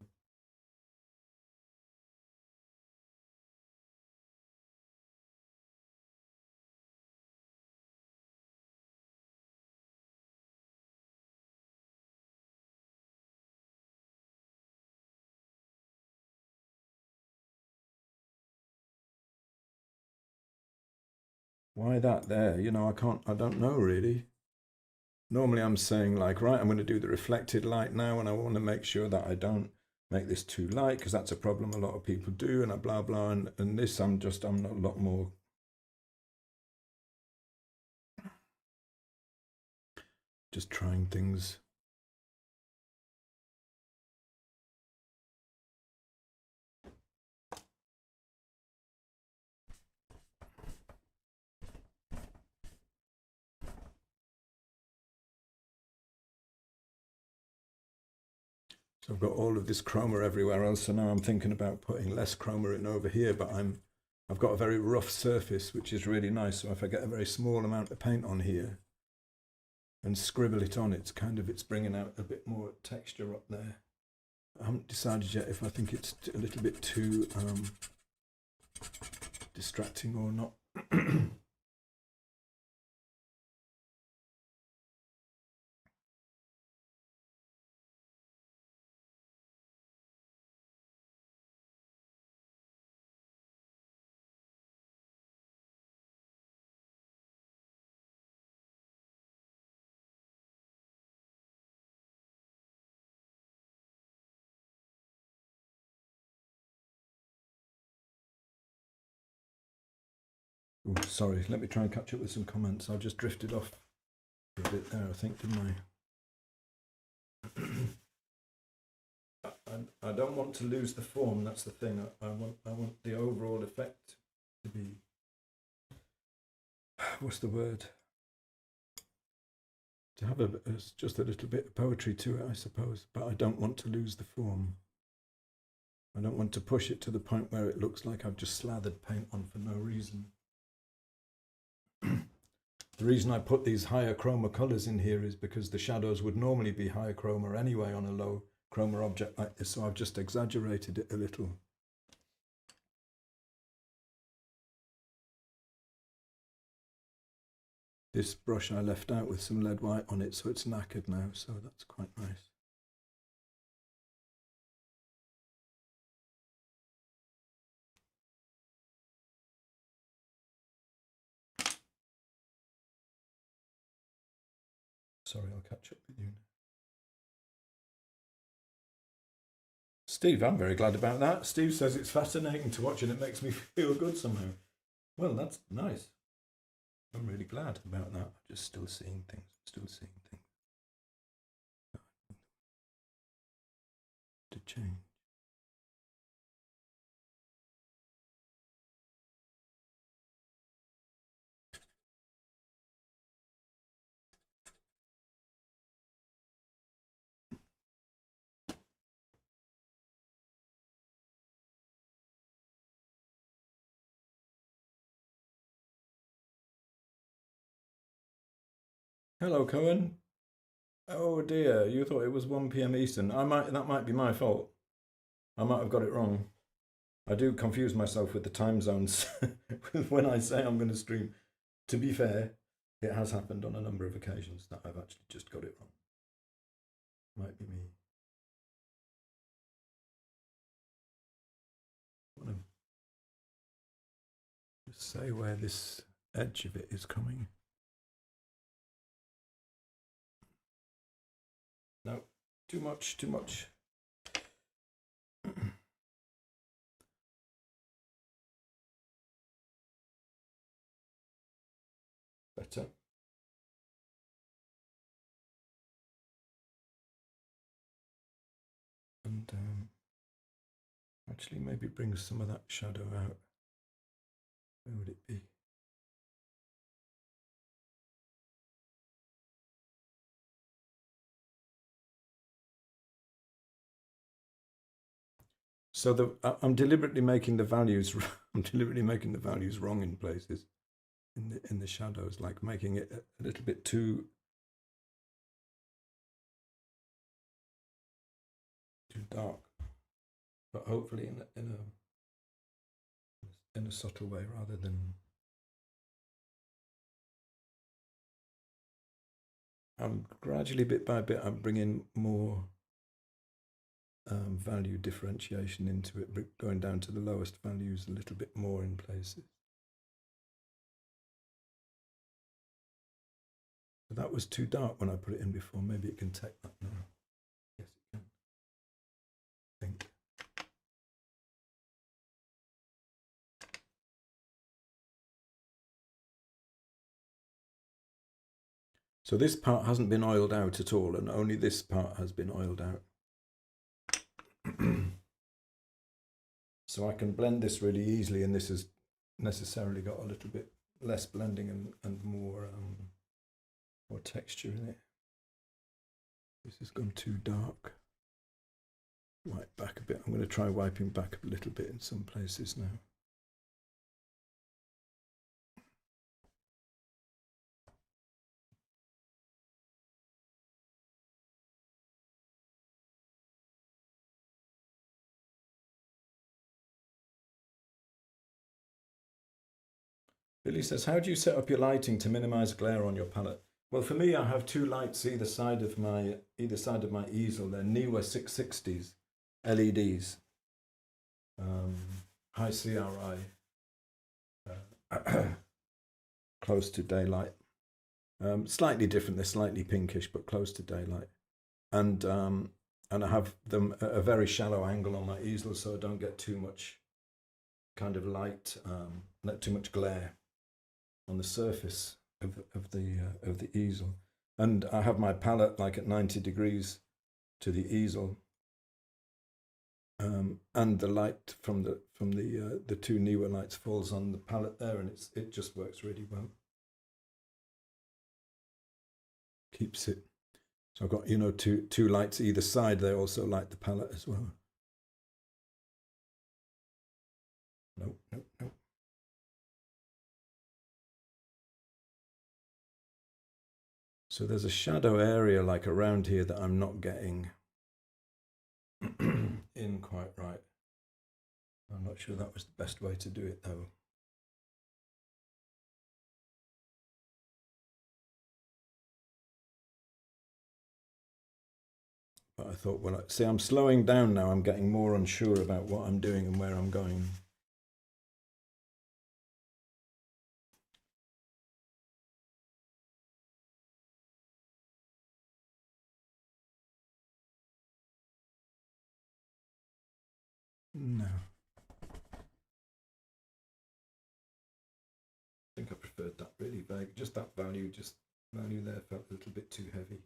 Why that there? You know, I don't know really. Normally I'm saying like, right, I'm going to do the reflected light now, and I want to make sure that I don't make this too light, because that's a problem a lot of people do, and blah blah, and this I'm a lot more just trying things. So I've got all of this chroma everywhere else, so now I'm thinking about putting less chroma in over here, but I've got a very rough surface, which is really nice. So if I get a very small amount of paint on here and scribble it on, it's bringing out a bit more texture up there. I haven't decided yet if I think it's a little bit too distracting or not. Ooh, sorry, let me try and catch up with some comments. I just drifted off a bit there, I think, didn't I? I don't want to lose the form. That's the thing. I want the overall effect to be, what's the word? To have just a little bit of poetry to it, I suppose. But I don't want to lose the form. I don't want to push it to the point where it looks like I've just slathered paint on for no reason. The reason I put these higher chroma colors in here is because the shadows would normally be higher chroma anyway on a low chroma object like this, so I've just exaggerated it a little. This brush I left out with some lead white on it, so it's knackered now, so that's quite nice. Sorry, I'll catch up with you. Steve, I'm very glad about that. Steve says it's fascinating to watch and it makes me feel good somehow. Well, that's nice. I'm really glad about that. I'm just still seeing things. To change. Hello, Cohen. Oh dear, you thought it was 1 p.m. Eastern. That might be my fault. I might have got it wrong. I do confuse myself with the time zones when I say I'm going to stream. To be fair, it has happened on a number of occasions that I've actually just got it wrong. Might be me. I want to just say where this edge of it is coming. No, too much, too much. Better. And actually maybe bring some of that shadow out. Where would it be? So I'm deliberately making the values. I'm deliberately making the values wrong in places, in the shadows, like making it a little bit too dark, but hopefully in a subtle way rather than. I'm gradually, bit by bit, I'm bringing more value differentiation into it, going down to the lowest values a little bit more in places. So that was too dark when I put it in before. Maybe it can take that now. Yes, it can. I think. So this part hasn't been oiled out at all, and only this part has been oiled out. So I can blend this really easily, and this has necessarily got a little bit less blending and more texture in it. This has gone too dark. Wipe back a bit. I'm going to try wiping back a little bit in some places now. Billy says, how do you set up your lighting to minimize glare on your palette? Well, for me, I have two lights either side of my easel. They're Neewer 660s LEDs, high CRI, close to daylight. Slightly different. They're slightly pinkish, but close to daylight. And I have them at a very shallow angle on my easel, so I don't get too much kind of light, not too much glare on the surface of the easel. And I have my palette like at 90 degrees to the easel, and the light from the two Neewer lights falls on the palette there, and it just works really well. Keeps it. So I've got two lights either side. They also light the palette as well. Nope. So there's a shadow area like around here that I'm not getting in quite right. I'm not sure that was the best way to do it though. But I thought, well, see, I'm slowing down now. I'm getting more unsure about what I'm doing and where I'm going. No. I think I preferred that really vague. Just that value there felt a little bit too heavy.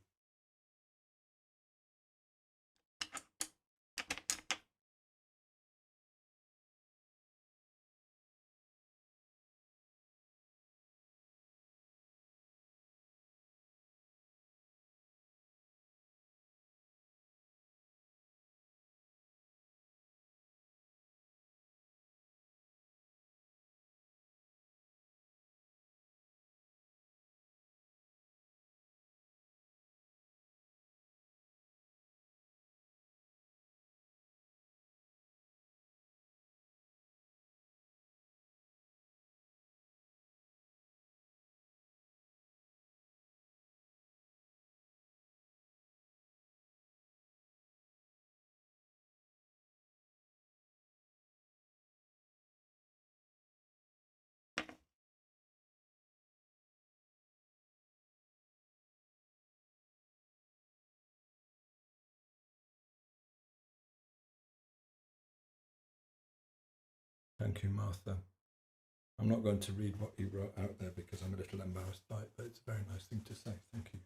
Thank you, Martha. I'm not going to read what you wrote out there because I'm a little embarrassed by it, but it's a very nice thing to say. Thank you.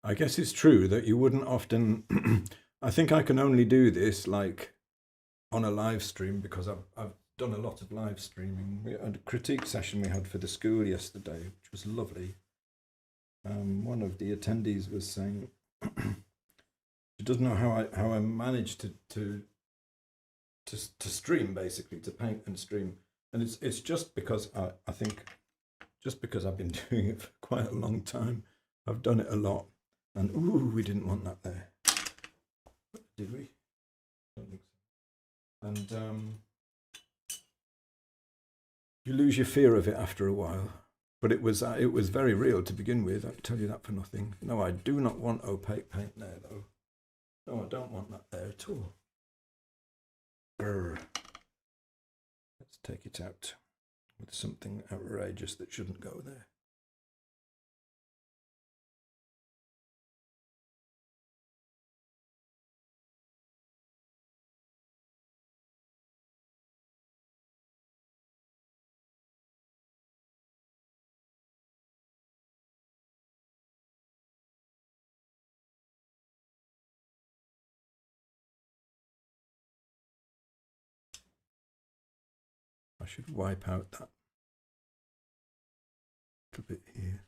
I guess it's true that you wouldn't often. I think I can only do this like on a live stream because I've done a lot of live streaming. We had a critique session we had for the school yesterday, which was lovely. One of the attendees was saying she doesn't know how I managed to stream, basically to paint and stream, and it's just because I think just because I've been doing it for quite a long time. I've done it a lot, and ooh, we didn't want that there, did we? I don't think so. And you lose your fear of it after a while. But it was very real to begin with. I tell you that for nothing. No, I do not want opaque paint there, though. No, I don't want that there at all. Grr. Let's take it out with something outrageous that shouldn't go there. I should wipe out that little bit here.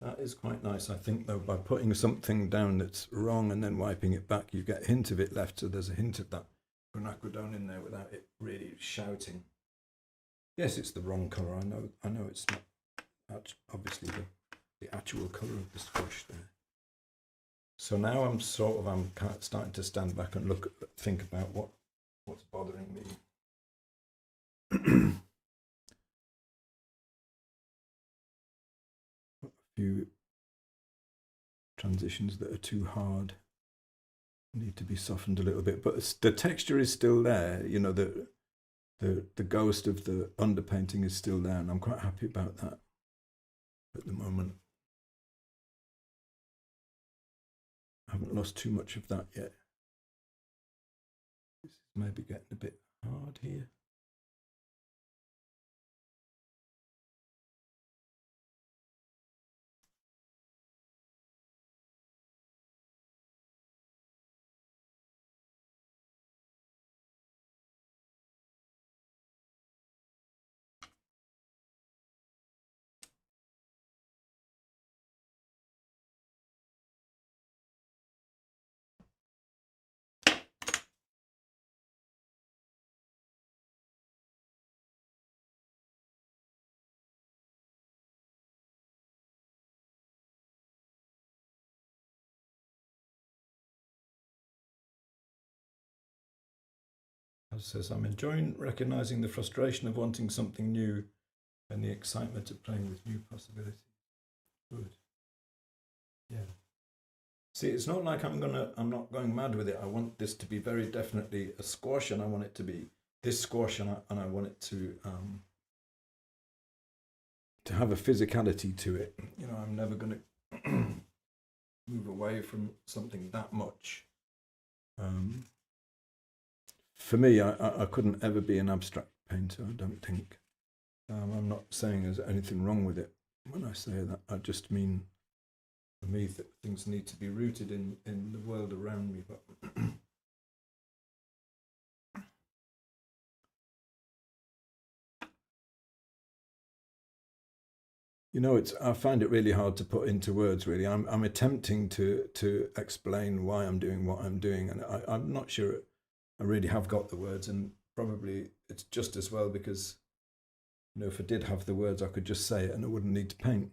That is quite nice, I think, though, by putting something down that's wrong and then wiping it back, you get a hint of it left, so there's a hint of that quinacridone in there without it really shouting. Yes, it's the wrong colour. I know it's not obviously the actual colour of the squash there. So now I'm starting to stand back and think about what's bothering me. A few transitions that are too hard need to be softened a little bit, but the texture is still there. You know, the ghost of the underpainting is still there, and I'm quite happy about that at the moment. I haven't lost too much of that yet. This is maybe getting a bit hard here. As says, I'm enjoying recognizing the frustration of wanting something new and the excitement of playing with new possibilities. Good. Yeah. See, it's not like I'm not going mad with it. I want this to be very definitely a squash, and I want it to be this squash, and I want it to have a physicality to it. You know, I'm never going to move away from something that much. For me, I couldn't ever be an abstract painter, I don't think. I'm not saying there's anything wrong with it when I say that. I just mean, for me, that things need to be rooted in the world around me. But you know, I find it really hard to put into words. Really, I'm attempting to explain why I'm doing what I'm doing, and I'm not sure I really have got the words, and probably it's just as well because, you know, if I did have the words, I could just say it and I wouldn't need to paint.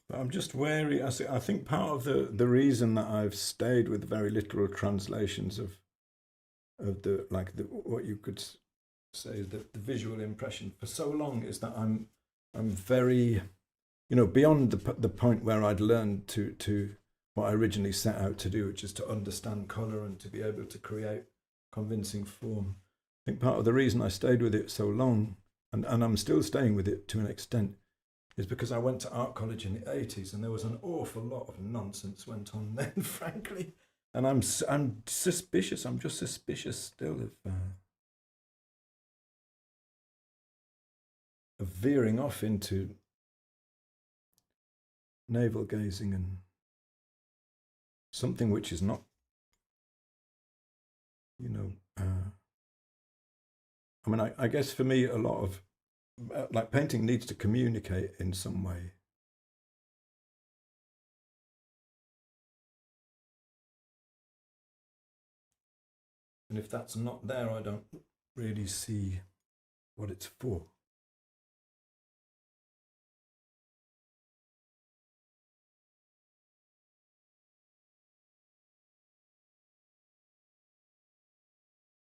But I'm just wary. I think part of the reason that I've stayed with very literal translations of the like the what you could say is the visual impression for so long is that I'm very, you know, beyond the point where I'd learned to what I originally set out to do, which is to understand color and to be able to create convincing form. I think part of the reason I stayed with it so long, and I'm still staying with it to an extent, is because I went to art college in the 80s and there was an awful lot of nonsense went on then, frankly. And I'm suspicious. I'm just suspicious still of veering off into navel gazing and something which is not, you know. I mean, I guess for me, a lot of like painting needs to communicate in some way. And if that's not there, I don't really see what it's for.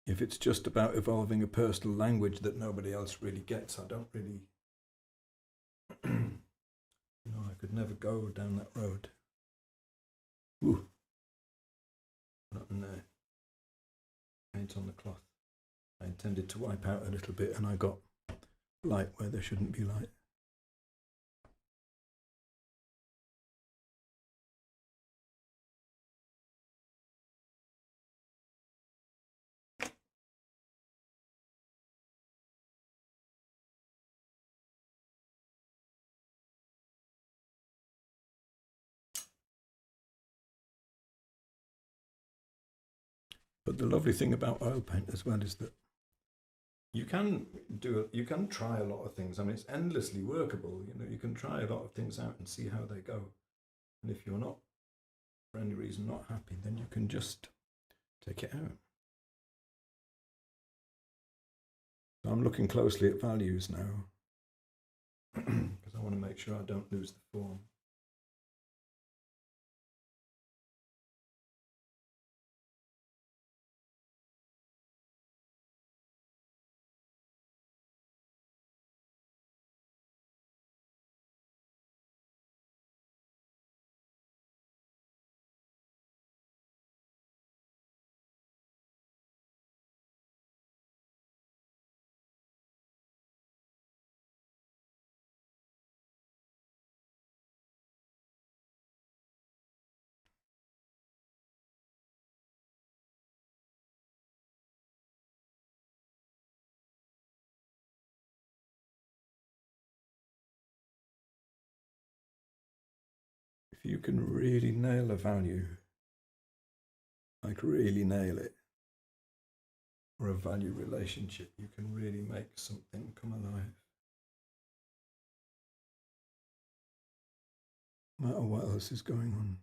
If it's just about evolving a personal language that nobody else really gets, I don't really, you know, I could never go down that road. Ooh, not in there. Paint on the cloth. I intended to wipe out a little bit and I got light where there shouldn't be light. But the lovely thing about oil paint as well is that you can try a lot of things. I mean, it's endlessly workable. You know, you can try a lot of things out and see how they go. And if you're not, for any reason, not happy, then you can just take it out. So I'm looking closely at values now because I want to make sure I don't lose the form. If you can really nail a value, like really nail it, or a value relationship, you can really make something come alive. No matter what else is going on.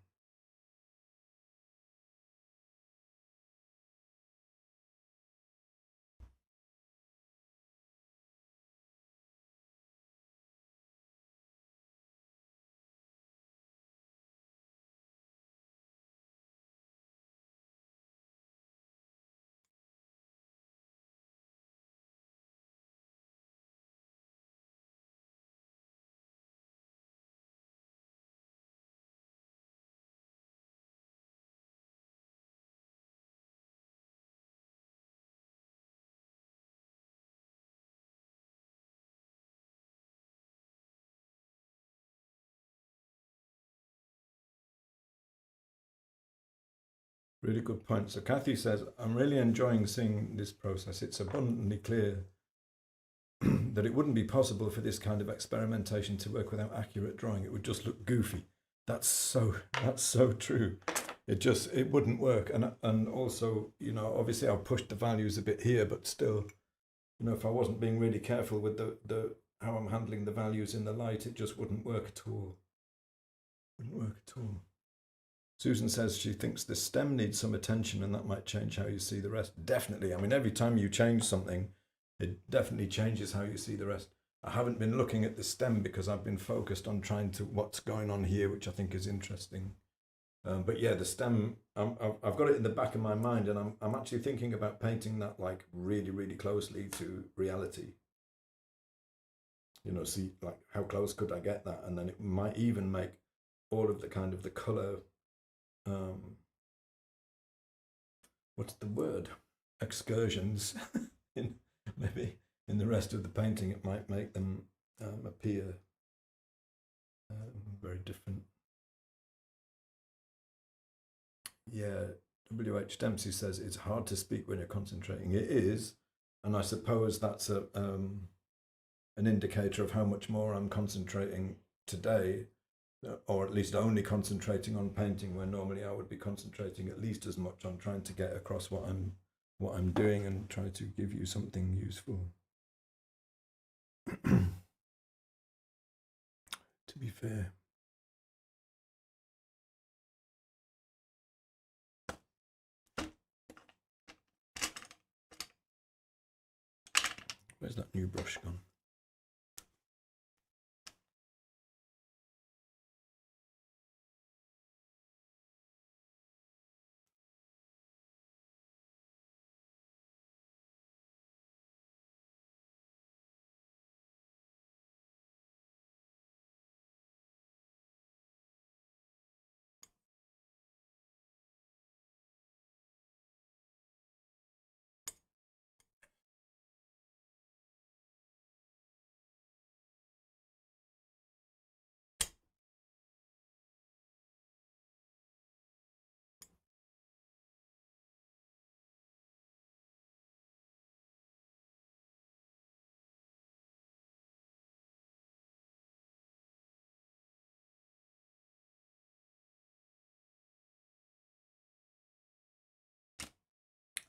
Really good point. So Kathy says, I'm really enjoying seeing this process. It's abundantly clear that it wouldn't be possible for this kind of experimentation to work without accurate drawing. It would just look goofy. That's so true. It wouldn't work. And also, you know, obviously I've pushed the values a bit here, but still, you know, if I wasn't being really careful with the how I'm handling the values in the light, it just wouldn't work at all. Wouldn't work at all. Susan says she thinks the stem needs some attention and that might change how you see the rest. Definitely. I mean, every time you change something, it definitely changes how you see the rest. I haven't been looking at the stem because I've been focused on trying to what's going on here, which I think is interesting. But yeah, the stem, I've got it in the back of my mind, and I'm actually thinking about painting that like really, really closely to reality. You know, see like how close could I get that, and then it might even make all of the kind of the color. What's the word? Excursions in maybe in the rest of the painting, it might make them appear very different. Yeah, W.H. Dempsey says it's hard to speak when you're concentrating. It is, and I suppose that's an indicator of how much more I'm concentrating today, or at least only concentrating on painting, where normally I would be concentrating at least as much on trying to get across what I'm doing and try to give you something useful. To be fair. Where's that new brush gone?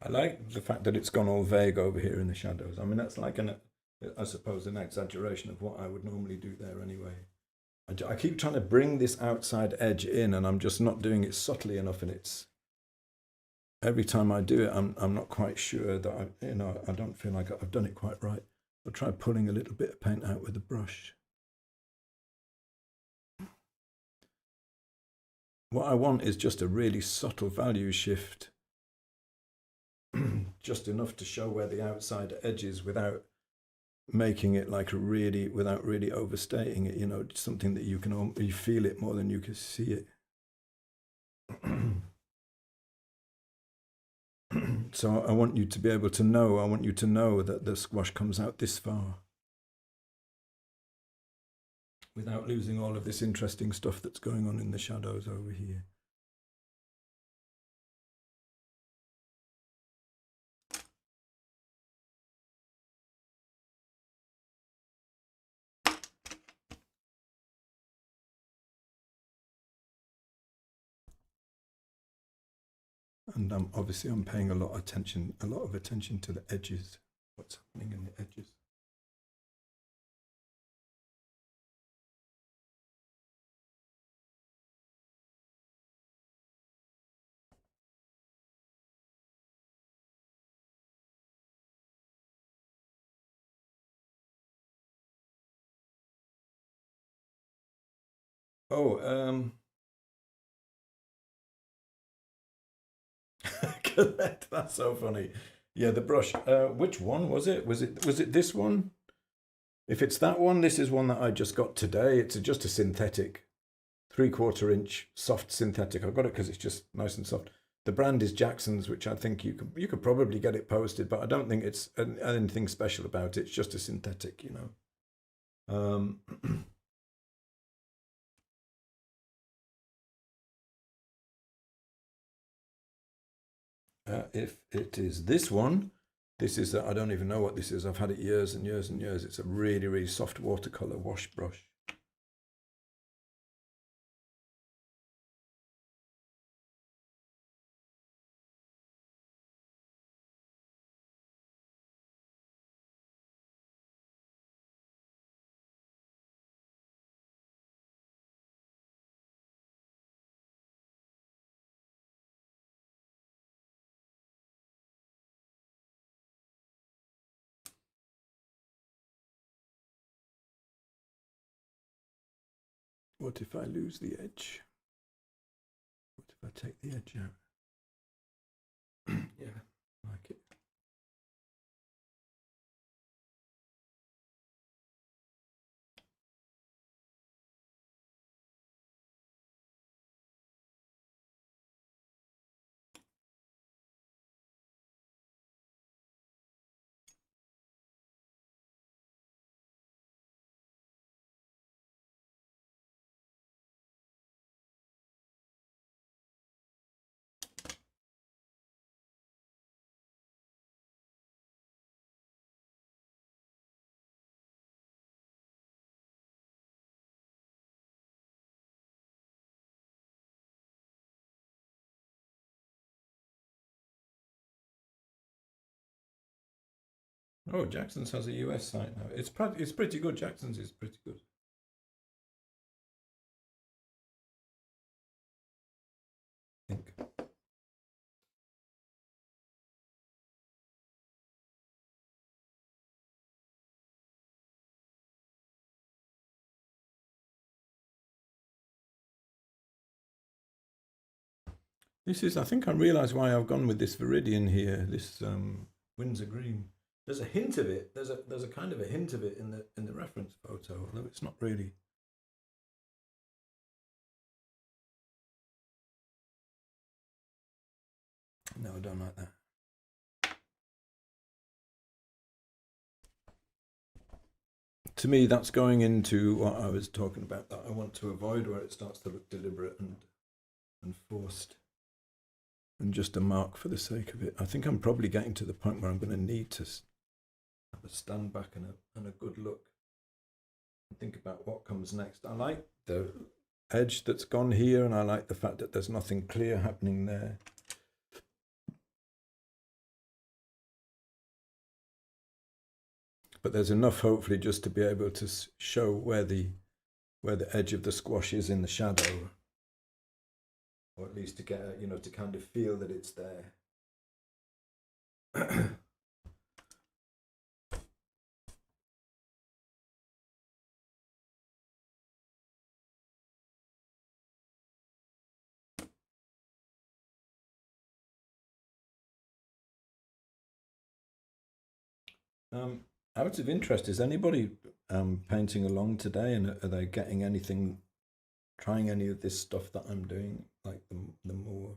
I like the fact that it's gone all vague over here in the shadows. I mean, that's like I suppose, an exaggeration of what I would normally do there anyway. I keep trying to bring this outside edge in, and I'm just not doing it subtly enough. And it's every time I do it, I'm not quite sure that I don't feel like I've done it quite right. I'll try pulling a little bit of paint out with the brush. What I want is just a really subtle value shift, just enough to show where the outside edge is without making it like without really overstating it. You know, something that you feel it more than you can see it. So I want you to be able to know. I want you to know that the squash comes out this far, without losing all of this interesting stuff that's going on in the shadows over here. And obviously I'm paying a lot of attention to the edges, what's happening in the edges. Oh, Colette, that's so funny. Yeah, the brush. Which one was it? Was it this one? If it's that one, this is one that I just got today. It's just a synthetic, 3/4 inch soft synthetic. I got it because it's just nice and soft. The brand is Jackson's, which I think you could probably get it posted, but I don't think it's anything special about it. It's just a synthetic, you know. If it is this one, this is, I don't even know what this is. I've had it years and years and years. It's a really, really soft watercolor wash brush. What if I lose the edge? What if I take the edge out? Yeah, like it. Oh, Jackson's has a US site now. It's pretty good. Jackson's is pretty good. I think. This is, I think I realise why I've gone with this Viridian here, this Windsor green. There's a hint of it. There's a kind of a hint of it in the reference photo, although it's not really. No, I don't like that. To me, that's going into what I was talking about, that I want to avoid, where it starts to look deliberate and forced and just a mark for the sake of it. I think I'm probably getting to the point where I'm going to need to have a stand back and a good look and think about what comes next. I like the edge that's gone here, and I like the fact that there's nothing clear happening there. But there's enough, hopefully, just to be able to show where the edge of the squash is in the shadow, or at least to get, you know, to kind of feel that it's there. Out of interest, is anybody painting along today, and are they getting anything, trying any of this stuff that I'm doing, like the more?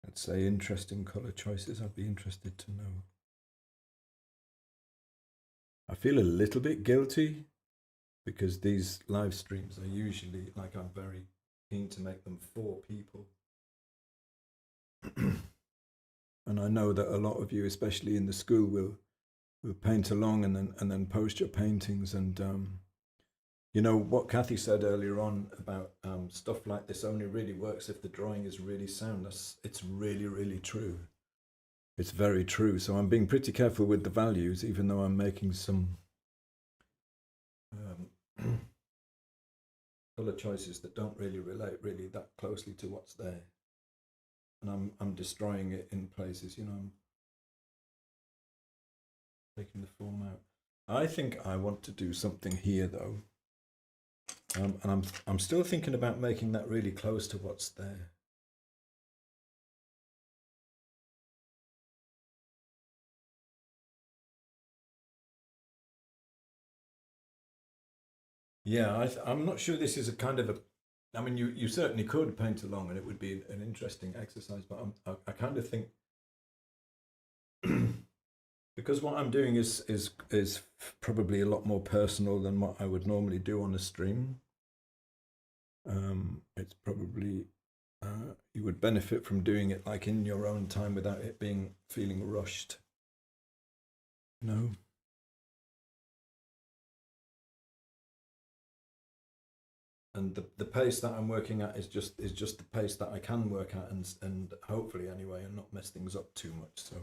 I'd say interesting colour choices. I'd be interested to know. I feel a little bit guilty because these live streams are usually, like, I'm very keen to make them for people. And I know that a lot of you, especially in the school, will paint along and then post your paintings. And you know what Kathy said earlier on about stuff like this only really works if the drawing is really sound. It's really true. It's very true. So I'm being pretty careful with the values, even though I'm making some colour choices that don't really relate really that closely to what's there. And I'm destroying it in places, you know. I'm taking the form out. I think I want to do something here though, and I'm still thinking about making that really close to what's there. Yeah, I'm not sure this is a kind of a. I mean, you certainly could paint along, and it would be an interesting exercise. But I kind of think because what I'm doing is probably a lot more personal than what I would normally do on a stream. It's probably you would benefit from doing it like in your own time without it feeling rushed. No. And the pace that I'm working at is just the pace that I can work at, and hopefully anyway, and not mess things up too much. So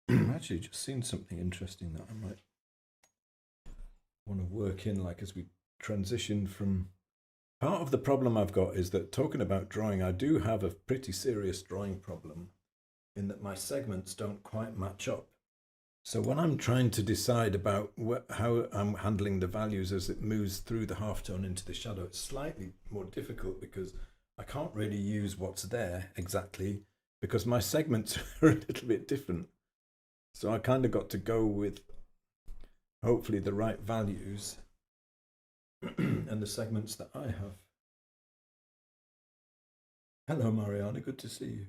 I've actually just seen something interesting that I might want to work in, like as we transition from. Part of the problem I've got is that, talking about drawing, I do have a pretty serious drawing problem in that my segments don't quite match up. So when I'm trying to decide about how I'm handling the values as it moves through the halftone into the shadow, it's slightly more difficult because I can't really use what's there exactly because my segments are a little bit different. So I kind of got to go with hopefully the right values and the segments that I have. Hello, Mariana. Good to see you.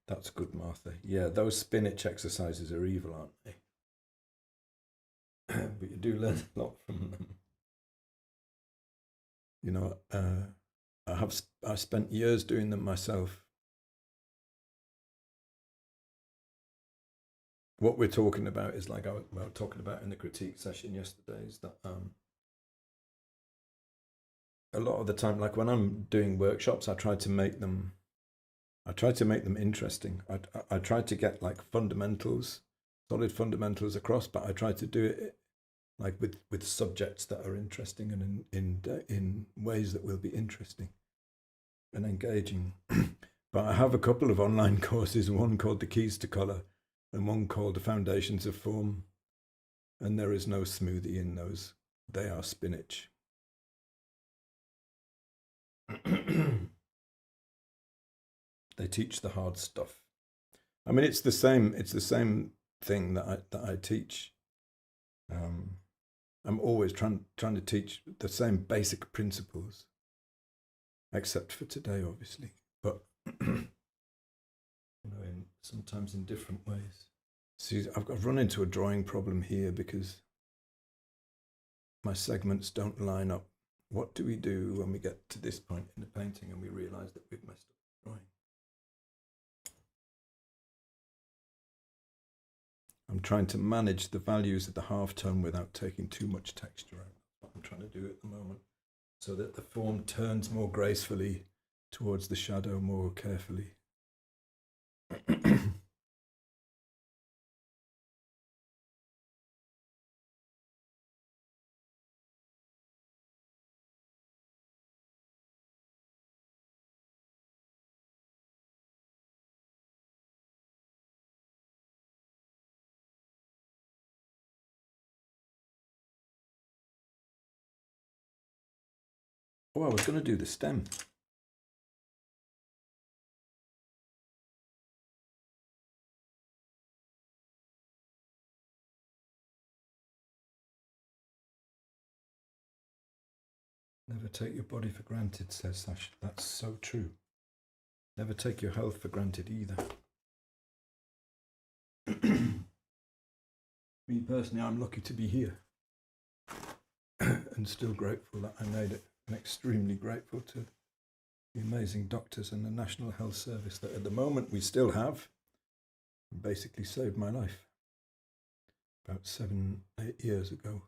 That's good, Martha. Yeah, those spinach exercises are evil, aren't they? But you do learn a lot from them. You know, I spent years doing them myself. What we're talking about is like I was talking about in the critique session yesterday is that a lot of the time, like when I'm doing workshops, I try to make them interesting. I try to get like fundamentals, solid fundamentals across, but I try to do it like with subjects that are interesting and in ways that will be interesting and engaging. But I have a couple of online courses, one called The Keys to Colour and one called The Foundations of Form. And there is no smoothie in those. They are spinach. They teach the hard stuff. I mean, it's the same thing that I teach. I'm always trying to teach the same basic principles, except for today, obviously. But sometimes in different ways. See, I've run into a drawing problem here because my segments don't line up. What do we do when we get to this point in the painting and we realize that we've messed up the drawing? I'm trying to manage the values of the halftone without taking too much texture out. That's what I'm trying to do at the moment, so that the form turns more gracefully towards the shadow more carefully. Oh, I was going to do the stem. Never take your body for granted, says Sash. That's so true. Never take your health for granted either. Me personally, I'm lucky to be here and still grateful that I made it, and extremely grateful to the amazing doctors and the National Health Service that at the moment we still have basically saved my life about 7-8 years ago.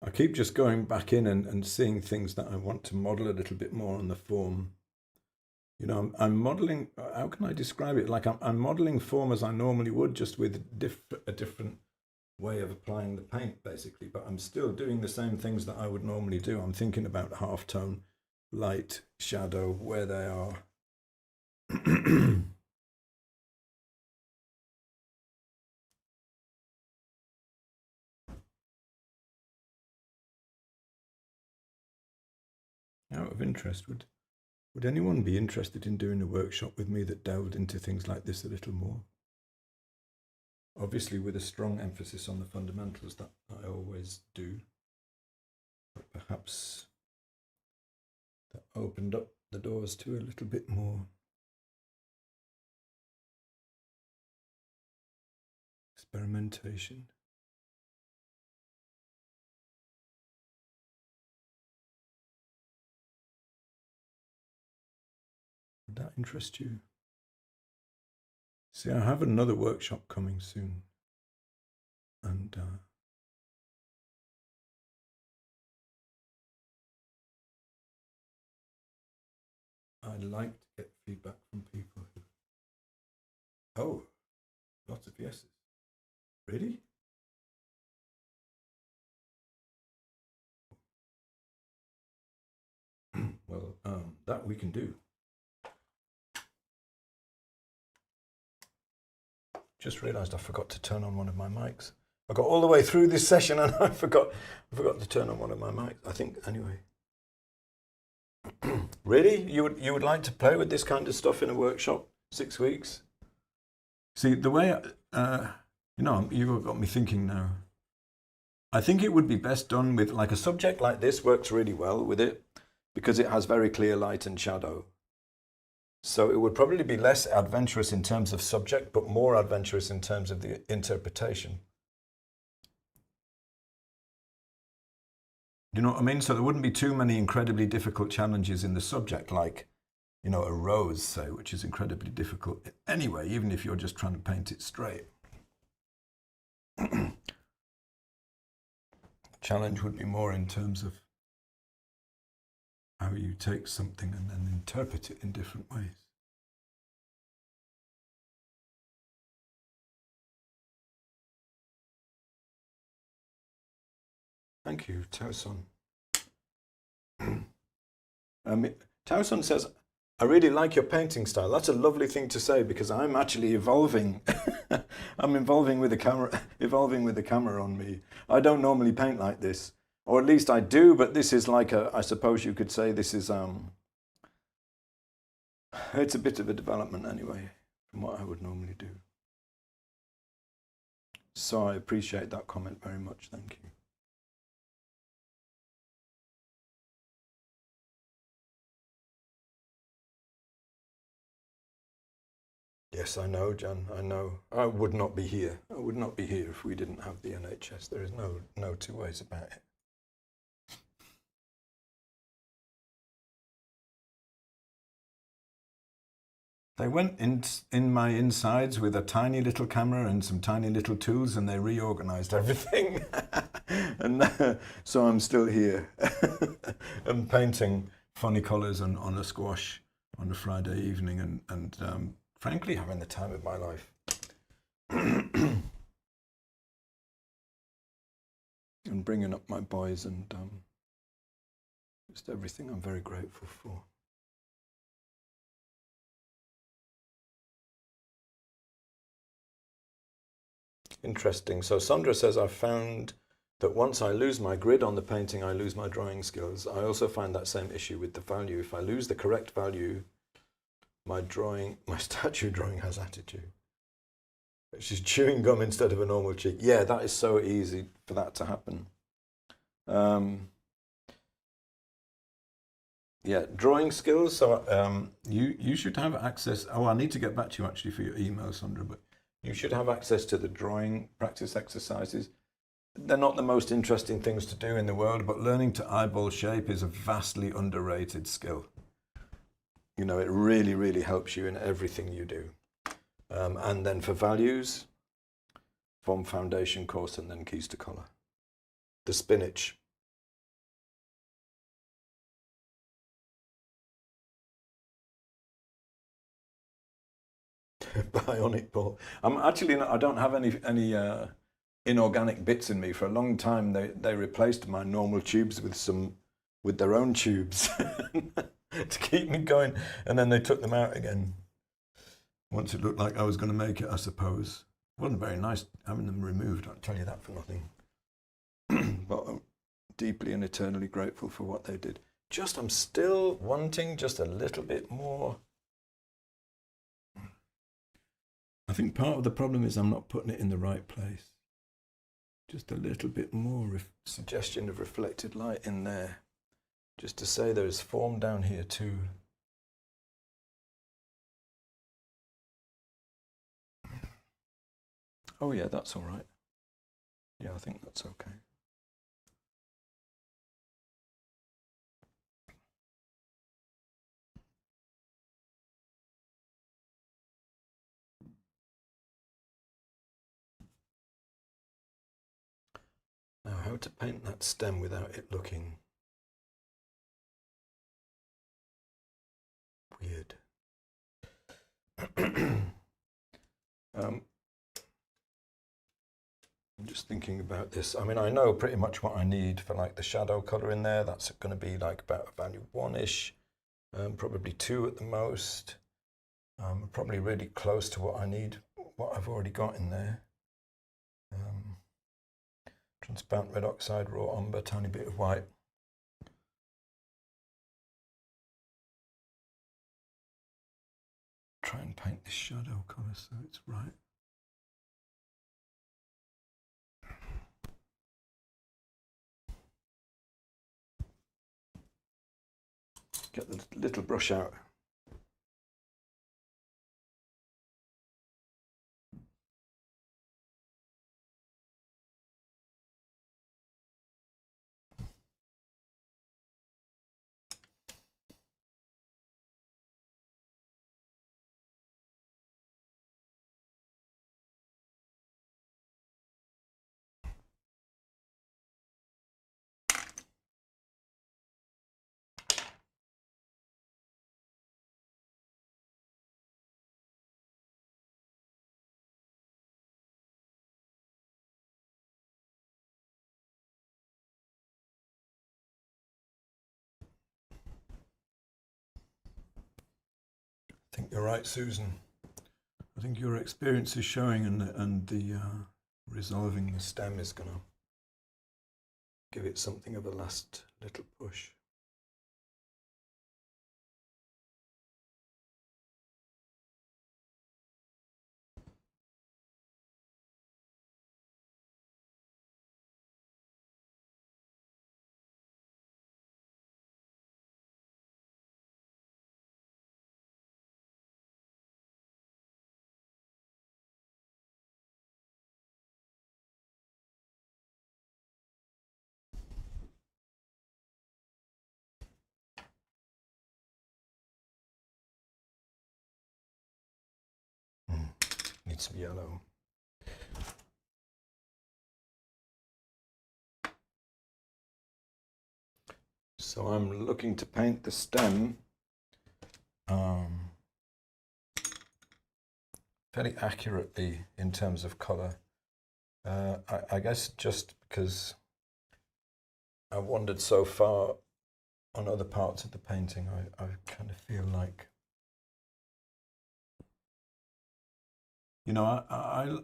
I keep just going back in and seeing things that I want to model a little bit more on the form. You know, I'm modeling, how can I describe it? Like I'm modeling form as I normally would, just with a different way of applying the paint, basically. But I'm still doing the same things that I would normally do. I'm thinking about halftone, light, shadow, where they are. Out of interest, would anyone be interested in doing a workshop with me that delved into things like this a little more? Obviously, with a strong emphasis on the fundamentals that I always do, but perhaps that opened up the doors to a little bit more experimentation. interest you? See, I have another workshop coming soon, and I'd like to get feedback from people who... Oh, lots of yeses. Really? Well, that we can do. Just realised I forgot to turn on one of my mics. I got all the way through this session and I forgot to turn on one of my mics. I think, anyway. Really? You would like to play with this kind of stuff in a workshop? 6 weeks? See, the way, you've got me thinking now. I think it would be best done with, like, a subject like this works really well with it because it has very clear light and shadow. So it would probably be less adventurous in terms of subject, but more adventurous in terms of the interpretation. You know what I mean? So there wouldn't be too many incredibly difficult challenges in the subject, like, you know, a rose, say, which is incredibly difficult anyway, even if you're just trying to paint it straight. Challenge would be more in terms of how you take something and then interpret it in different ways. Thank you, Tauson. Tauson says, I really like your painting style. That's a lovely thing to say because I'm actually evolving. I'm evolving with the camera on me. I don't normally paint like this. Or at least I do, but this is like I suppose you could say this is, it's a bit of a development anyway, from what I would normally do. So I appreciate that comment very much, thank you. Yes, I know, Jan, I know. I would not be here. I would not be here if we didn't have the NHS. There is no two ways about it. They went in my insides with a tiny little camera and some tiny little tools, and they reorganized everything. And so I'm still here. I'm painting funny colors on a squash on a Friday evening, and frankly having the time of my life. And bringing up my boys and just everything I'm very grateful for. Interesting. So Sandra says, I've found that once I lose my grid on the painting, I lose my drawing skills. I also find that same issue with the value. If I lose the correct value, my statue drawing has attitude. She's chewing gum instead of a normal cheek. Yeah, that is so easy for that to happen. Yeah, drawing skills. So you should have access. Oh, I need to get back to you actually for your email, Sandra, but you should have access to the drawing practice exercises. They're not the most interesting things to do in the world, but learning to eyeball shape is a vastly underrated skill. You know, it really, really helps you in everything you do. And then for values, form foundation course and then keys to colour. The spinach. Bionic ball. I don't have any inorganic bits in me. For a long time, they replaced my normal tubes with their own tubes to keep me going, and then they took them out again once it looked like I was going to make it. I suppose it wasn't very nice having them removed. I'll tell you that for nothing. But I'm deeply and eternally grateful for what they did. I'm still wanting just a little bit more. I think part of the problem is I'm not putting it in the right place. Just a little bit more suggestion of reflected light in there. Just to say there is form down here too. Oh yeah, that's all right. Yeah, I think that's okay. how to paint that stem without it looking weird. I'm just thinking about this. I mean, I know pretty much what I need for like the shadow color in there. That's going to be like about a value 1-ish, probably 2 at the most. Probably really close to what I need, what I've already got in there. Transparent red oxide, raw umber, tiny bit of white. Try and paint this shadow colour so it's right. Get the little brush out. I think you're right, Susan. I think your experience is showing, and the resolving the stem is going to give it something of a last little push. Needs some yellow. So I'm looking to paint the stem fairly accurately in terms of colour. I guess just because I've wandered so far on other parts of the painting, I kind of feel like, you know,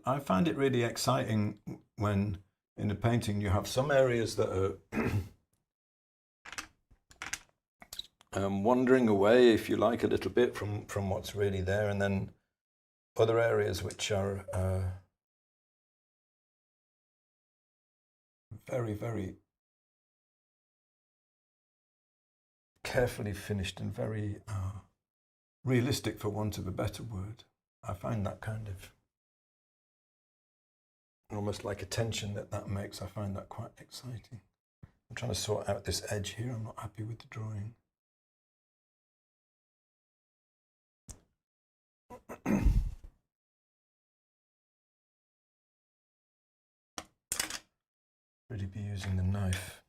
I find it really exciting when in a painting you have some areas that are wandering away, if you like, a little bit from what's really there, and then other areas which are very, very carefully finished and very realistic, for want of a better word. I find that kind of almost like a tension that makes. I find that quite exciting. I'm trying to sort out this edge here. I'm not happy with the drawing. Really be using the knife.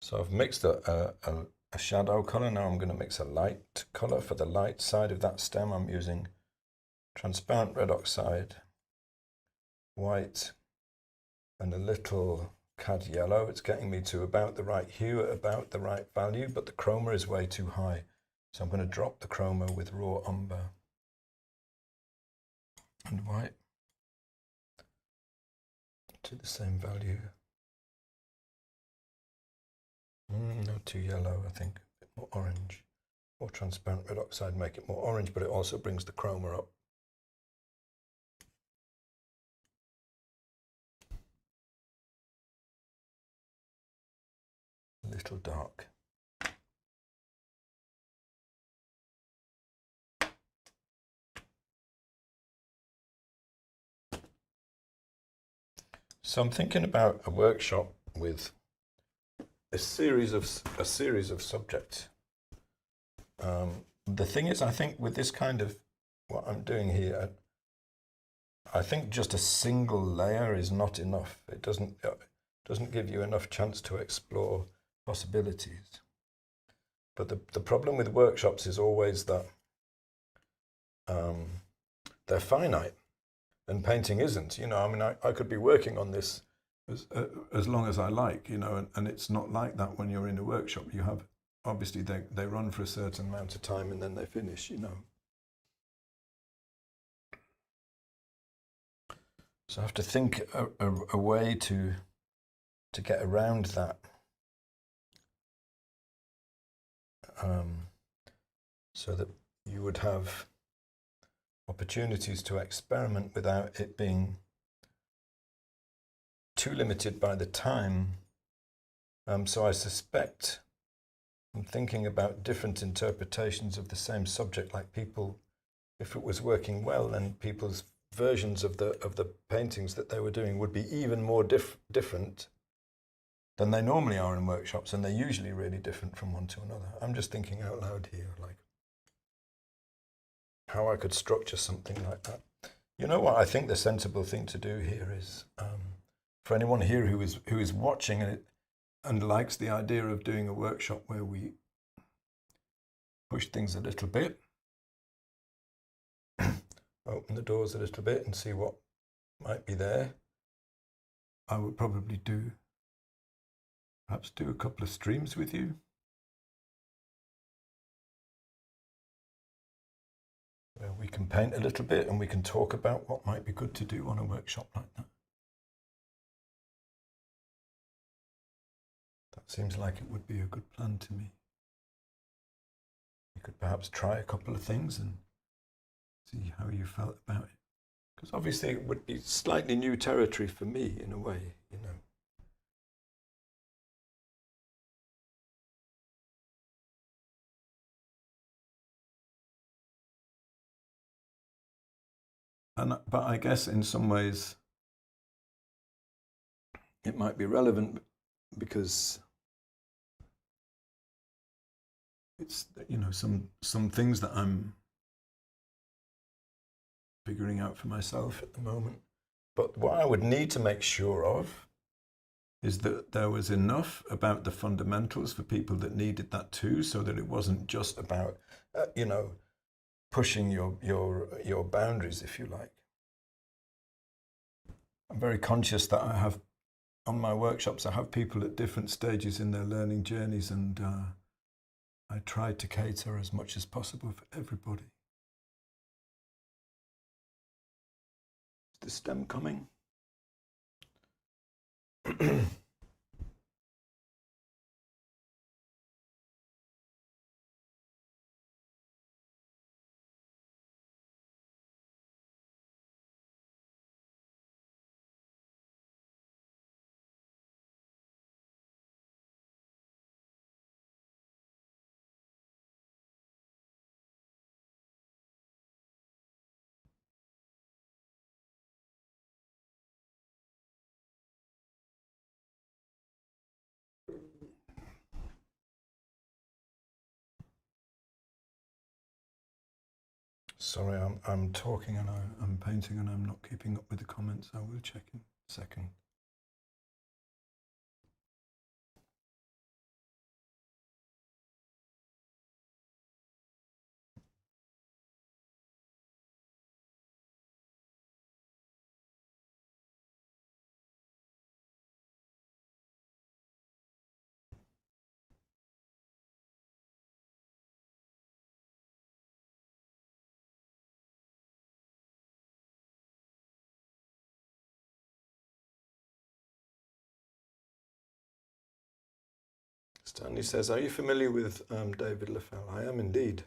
So I've mixed a shadow colour. Now I'm going to mix a light colour. For the light side of that stem, I'm using transparent red oxide, white, and a little cad yellow. It's getting me to about the right hue at about the right value, but the chroma is way too high. So I'm going to drop the chroma with raw umber and white to the same value. Not too yellow, I think, a bit more orange. More transparent red oxide, make it more orange, but it also brings the chroma up. A little dark. So I'm thinking about a workshop with a series of subjects. The thing is, I think with this kind of what I'm doing here, I think just a single layer is not enough. It doesn't give you enough chance to explore possibilities. But the problem with workshops is always that they're finite, and painting isn't. You know, I mean, I could be working on this as long as I like, you know, and it's not like that when you're in a workshop. You have, obviously, they run for a certain amount of time and then they finish, you know. So I have to think a way to get around that. So that you would have opportunities to experiment without it being too limited by the time. So I suspect I'm thinking about different interpretations of the same subject, like people, if it was working well, then people's versions of the paintings that they were doing would be even more different than they normally are in workshops, and they're usually really different from one to another. I'm just thinking out loud here, like how I could structure something like that. You know what? I think the sensible thing to do here is, for anyone here who is watching it and likes the idea of doing a workshop where we push things a little bit, open the doors a little bit and see what might be there, I would probably perhaps do a couple of streams with you. Where we can paint a little bit and we can talk about what might be good to do on a workshop like that. That seems like it would be a good plan to me. You could perhaps try a couple of things and see how you felt about it. Because obviously it would be slightly new territory for me in a way, you know. But I guess in some ways it might be relevant because it's, you know, some things that I'm figuring out for myself at the moment. But what I would need to make sure of is that there was enough about the fundamentals for people that needed that too, so that it wasn't just about, you know, pushing your boundaries, if you like. I'm very conscious that I have, on my workshops, I have people at different stages in their learning journeys, and I try to cater as much as possible for everybody. Is the stem coming? Sorry, I'm talking and I'm painting and I'm not keeping up with the comments. I will check in a second. Stanley says, are you familiar with David Lafell? I am indeed.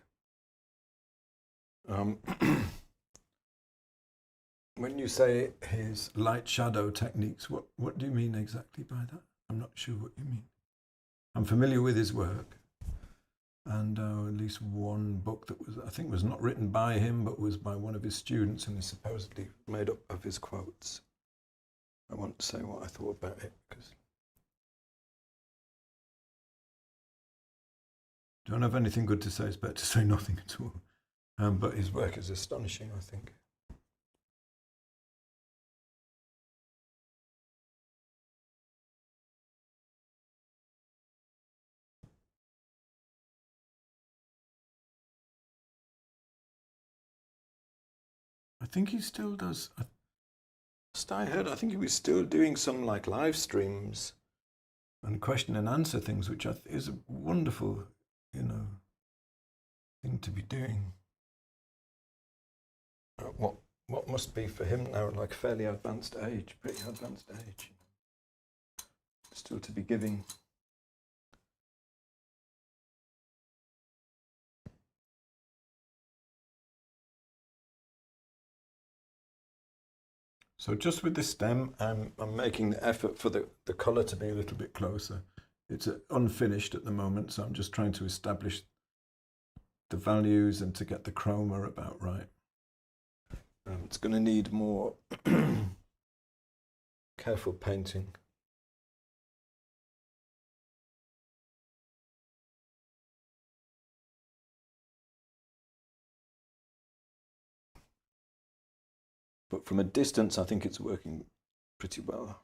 When you say his light shadow techniques, what do you mean exactly by that? I'm not sure what you mean. I'm familiar with his work, and at least one book that was, I think, was not written by him, but was by one of his students, and is supposedly made up of his quotes. I want to say what I thought about it, because don't have anything good to say. It's better to say nothing at all. But his work is astonishing, I think. I think he still does. I heard, I think he was still doing some like live streams and question and answer things, which is a wonderful, thing to be doing. What must be for him now, like fairly advanced age, pretty advanced age, still to be giving. So just with this stem, I'm making the effort for the colour to be a little bit closer. It's unfinished at the moment, so I'm just trying to establish the values and to get the chroma about right. It's going to need more careful painting. But from a distance, I think it's working pretty well.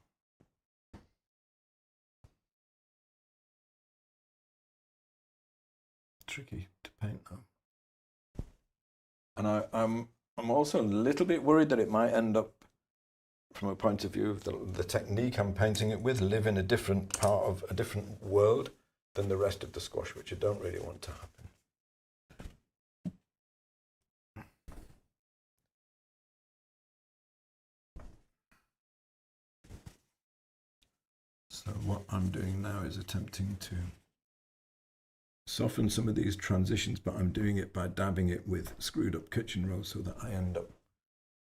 Tricky to paint though. And I'm also a little bit worried that it might end up, from a point of view of the technique I'm painting it with, live in a different part of a different world than the rest of the squash, which I don't really want to happen. So what I'm doing now is attempting to soften some of these transitions, but I'm doing it by dabbing it with screwed up kitchen roll so that I end up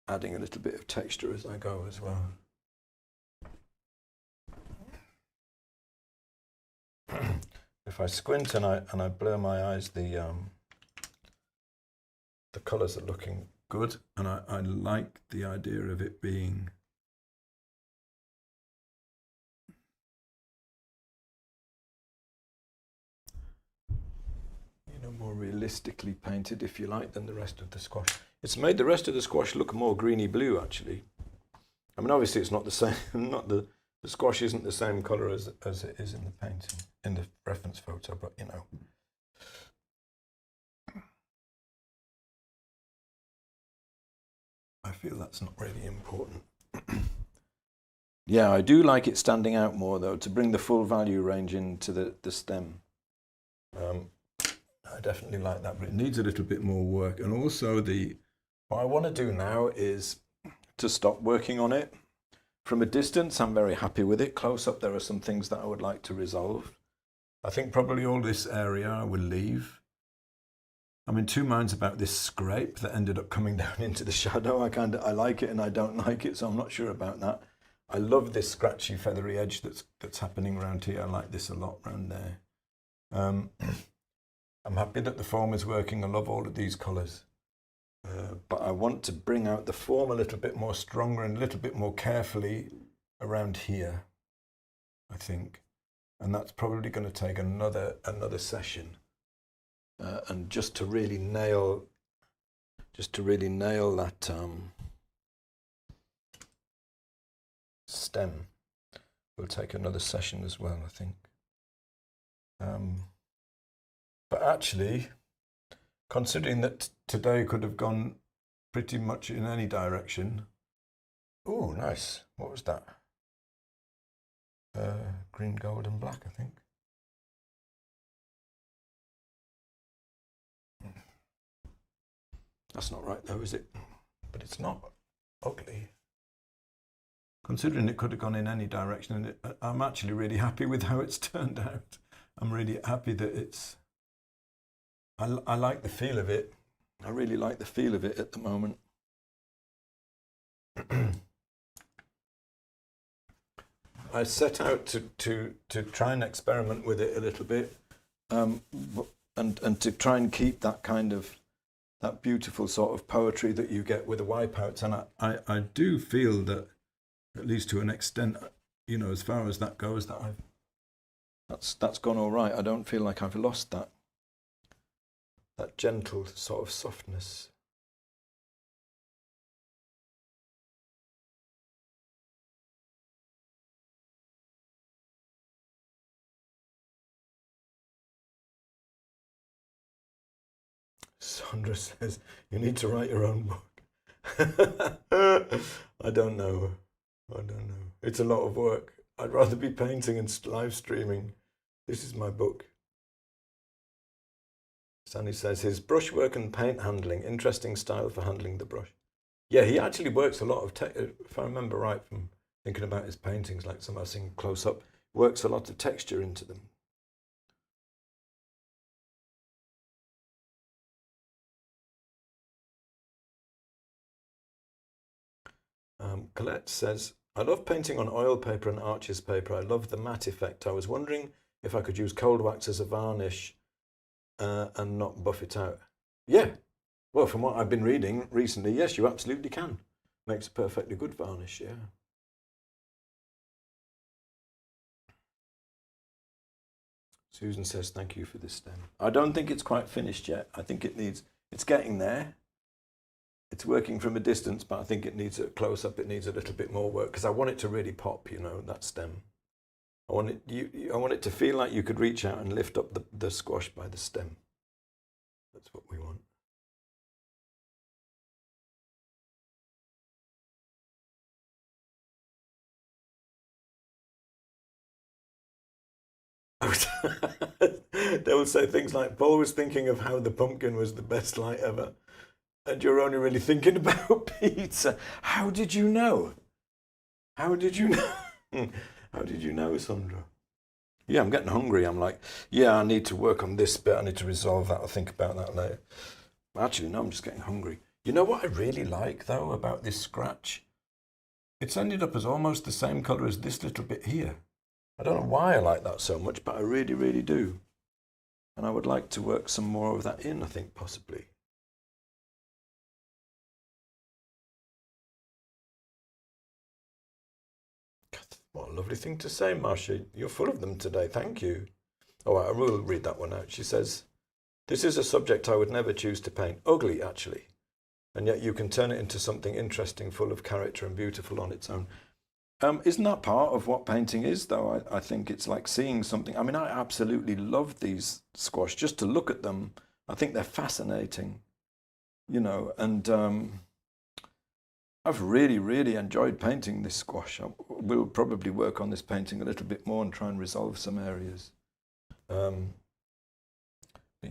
adding a little bit of texture as I go as well. If I squint and I blur my eyes, the colours are looking good, and I like the idea of it being more realistically painted, if you like, than the rest of the squash. It's made the rest of the squash look more greeny blue, actually. I mean, obviously it's not the same, the squash isn't the same colour as it is in the painting, in the reference photo, but I feel that's not really important. Yeah, I do like it standing out more, though, to bring the full value range into the stem. I definitely like that, but it needs a little bit more work. And also what I want to do now is to stop working on it. From a distance, I'm very happy with it. Close up, there are some things that I would like to resolve. I think probably all this area I will leave. I'm in two minds about this scrape that ended up coming down into the shadow. I like it and I don't like it, so I'm not sure about that. I love this scratchy, feathery edge that's happening around here. I like this a lot around there. I'm happy that the form is working. I love all of these colours. But I want to bring out the form a little bit more stronger and a little bit more carefully around here, I think. And that's probably going to take another session. And just to really nail that stem will take another session as well, I think. But actually, considering that today could have gone pretty much in any direction. Oh, nice. What was that? Green, gold, and black, I think. That's not right, though, is it? But it's not ugly. Considering it could have gone in any direction, and I'm actually really happy with how it's turned out. I'm really happy that it's. I like the feel of it. I really like the feel of it at the moment. I set out to try and experiment with it a little bit, and to try and keep that kind of that beautiful sort of poetry that you get with the wipeouts. And I do feel that, at least to an extent, as far as that goes, that that's gone all right. I don't feel like I've lost that gentle sort of softness. Sandra says, you need to write your own book. I don't know. It's a lot of work. I'd rather be painting and live streaming. This is my book. Sandy says, his brushwork and paint handling, interesting style for handling the brush. Yeah, he actually works a lot of, if I remember right from thinking about his paintings, like some I've seen close up, works a lot of texture into them. Colette says, I love painting on oil paper and arches paper. I love the matte effect. I was wondering if I could use cold wax as a varnish and not buff it out. Yeah, well, from what I've been reading recently, yes, you absolutely can. Makes a perfectly good varnish, yeah. Susan says, thank you for this stem. I don't think it's quite finished yet. I think it's getting there. It's working from a distance, but I think it needs a close-up. It needs a little bit more work because I want it to really pop, that stem. I want it to feel like you could reach out and lift up the squash by the stem. That's what we want. They will say things like, Paul was thinking of how the pumpkin was the best light ever, and you're only really thinking about pizza. How did you know? How did you know? How did you know, Sandra? Yeah, I'm getting hungry. I'm like, yeah, I need to work on this bit. I need to resolve that. I'll think about that later. Actually, no, I'm just getting hungry. You know what I really like, though, about this scratch? It's ended up as almost the same colour as this little bit here. I don't know why I like that so much, but I really, really do. And I would like to work some more of that in, I think, possibly. What a lovely thing to say, Marcia. You're full of them today. Thank you. Oh, I will read that one out. She says, this is a subject I would never choose to paint. Ugly, actually. And yet you can turn it into something interesting, full of character and beautiful on its own. Isn't that part of what painting is, though? I think it's like seeing something. I mean, I absolutely love these squash. Just to look at them, I think they're fascinating, and I've really, really enjoyed painting this squash. We'll probably work on this painting a little bit more and try and resolve some areas. But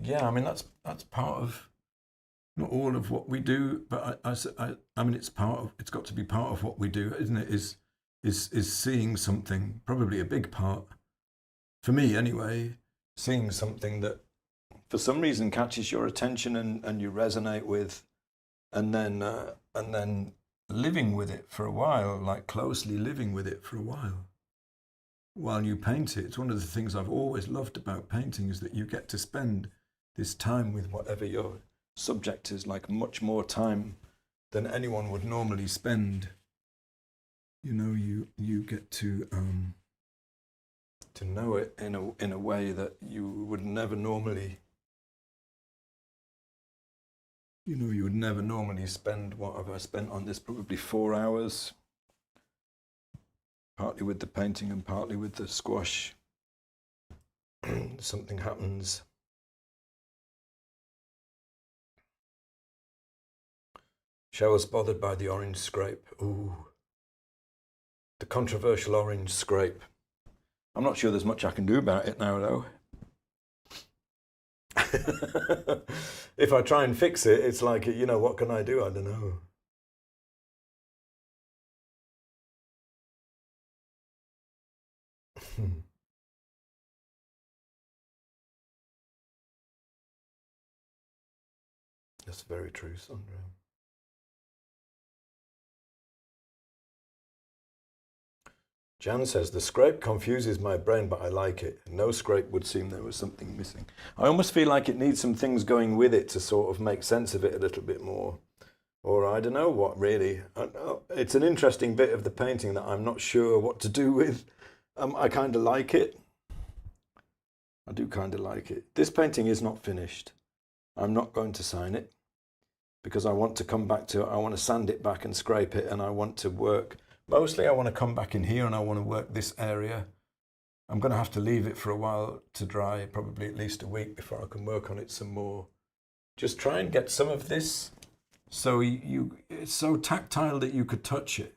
yeah, I mean, that's part of, not all of what we do, but I mean, it's got to be part of what we do, isn't it? Is seeing something, probably a big part, for me anyway, seeing something that for some reason catches your attention and you resonate with, and then living with it for a while, like closely living with it for a while you paint it. It's one of the things I've always loved about painting, is that you get to spend this time with whatever your subject is, like much more time than anyone would normally spend. You get to know it in a way that you would never normally. You would never normally spend. What have I spent on this? Probably 4 hours, partly with the painting and partly with the squash. Something happens. Cheryl's bothered by the orange scrape. Ooh. The controversial orange scrape. I'm not sure there's much I can do about it now, though. If I try and fix it, it's like, what can I do? I don't know. That's very true, Sandra. Jan says, the scrape confuses my brain, but I like it. No scrape would seem there was something missing. I almost feel like it needs some things going with it to sort of make sense of it a little bit more. Or I don't know what, really. It's an interesting bit of the painting that I'm not sure what to do with. I kind of like it. I do kind of like it. This painting is not finished. I'm not going to sign it because I want to come back to it. I want to sand it back and scrape it, and I want to work. Mostly I want to come back in here and I want to work this area. I'm going to have to leave it for a while to dry, probably at least a week before I can work on it some more. Just try and get some of this so it's so tactile that you could touch it.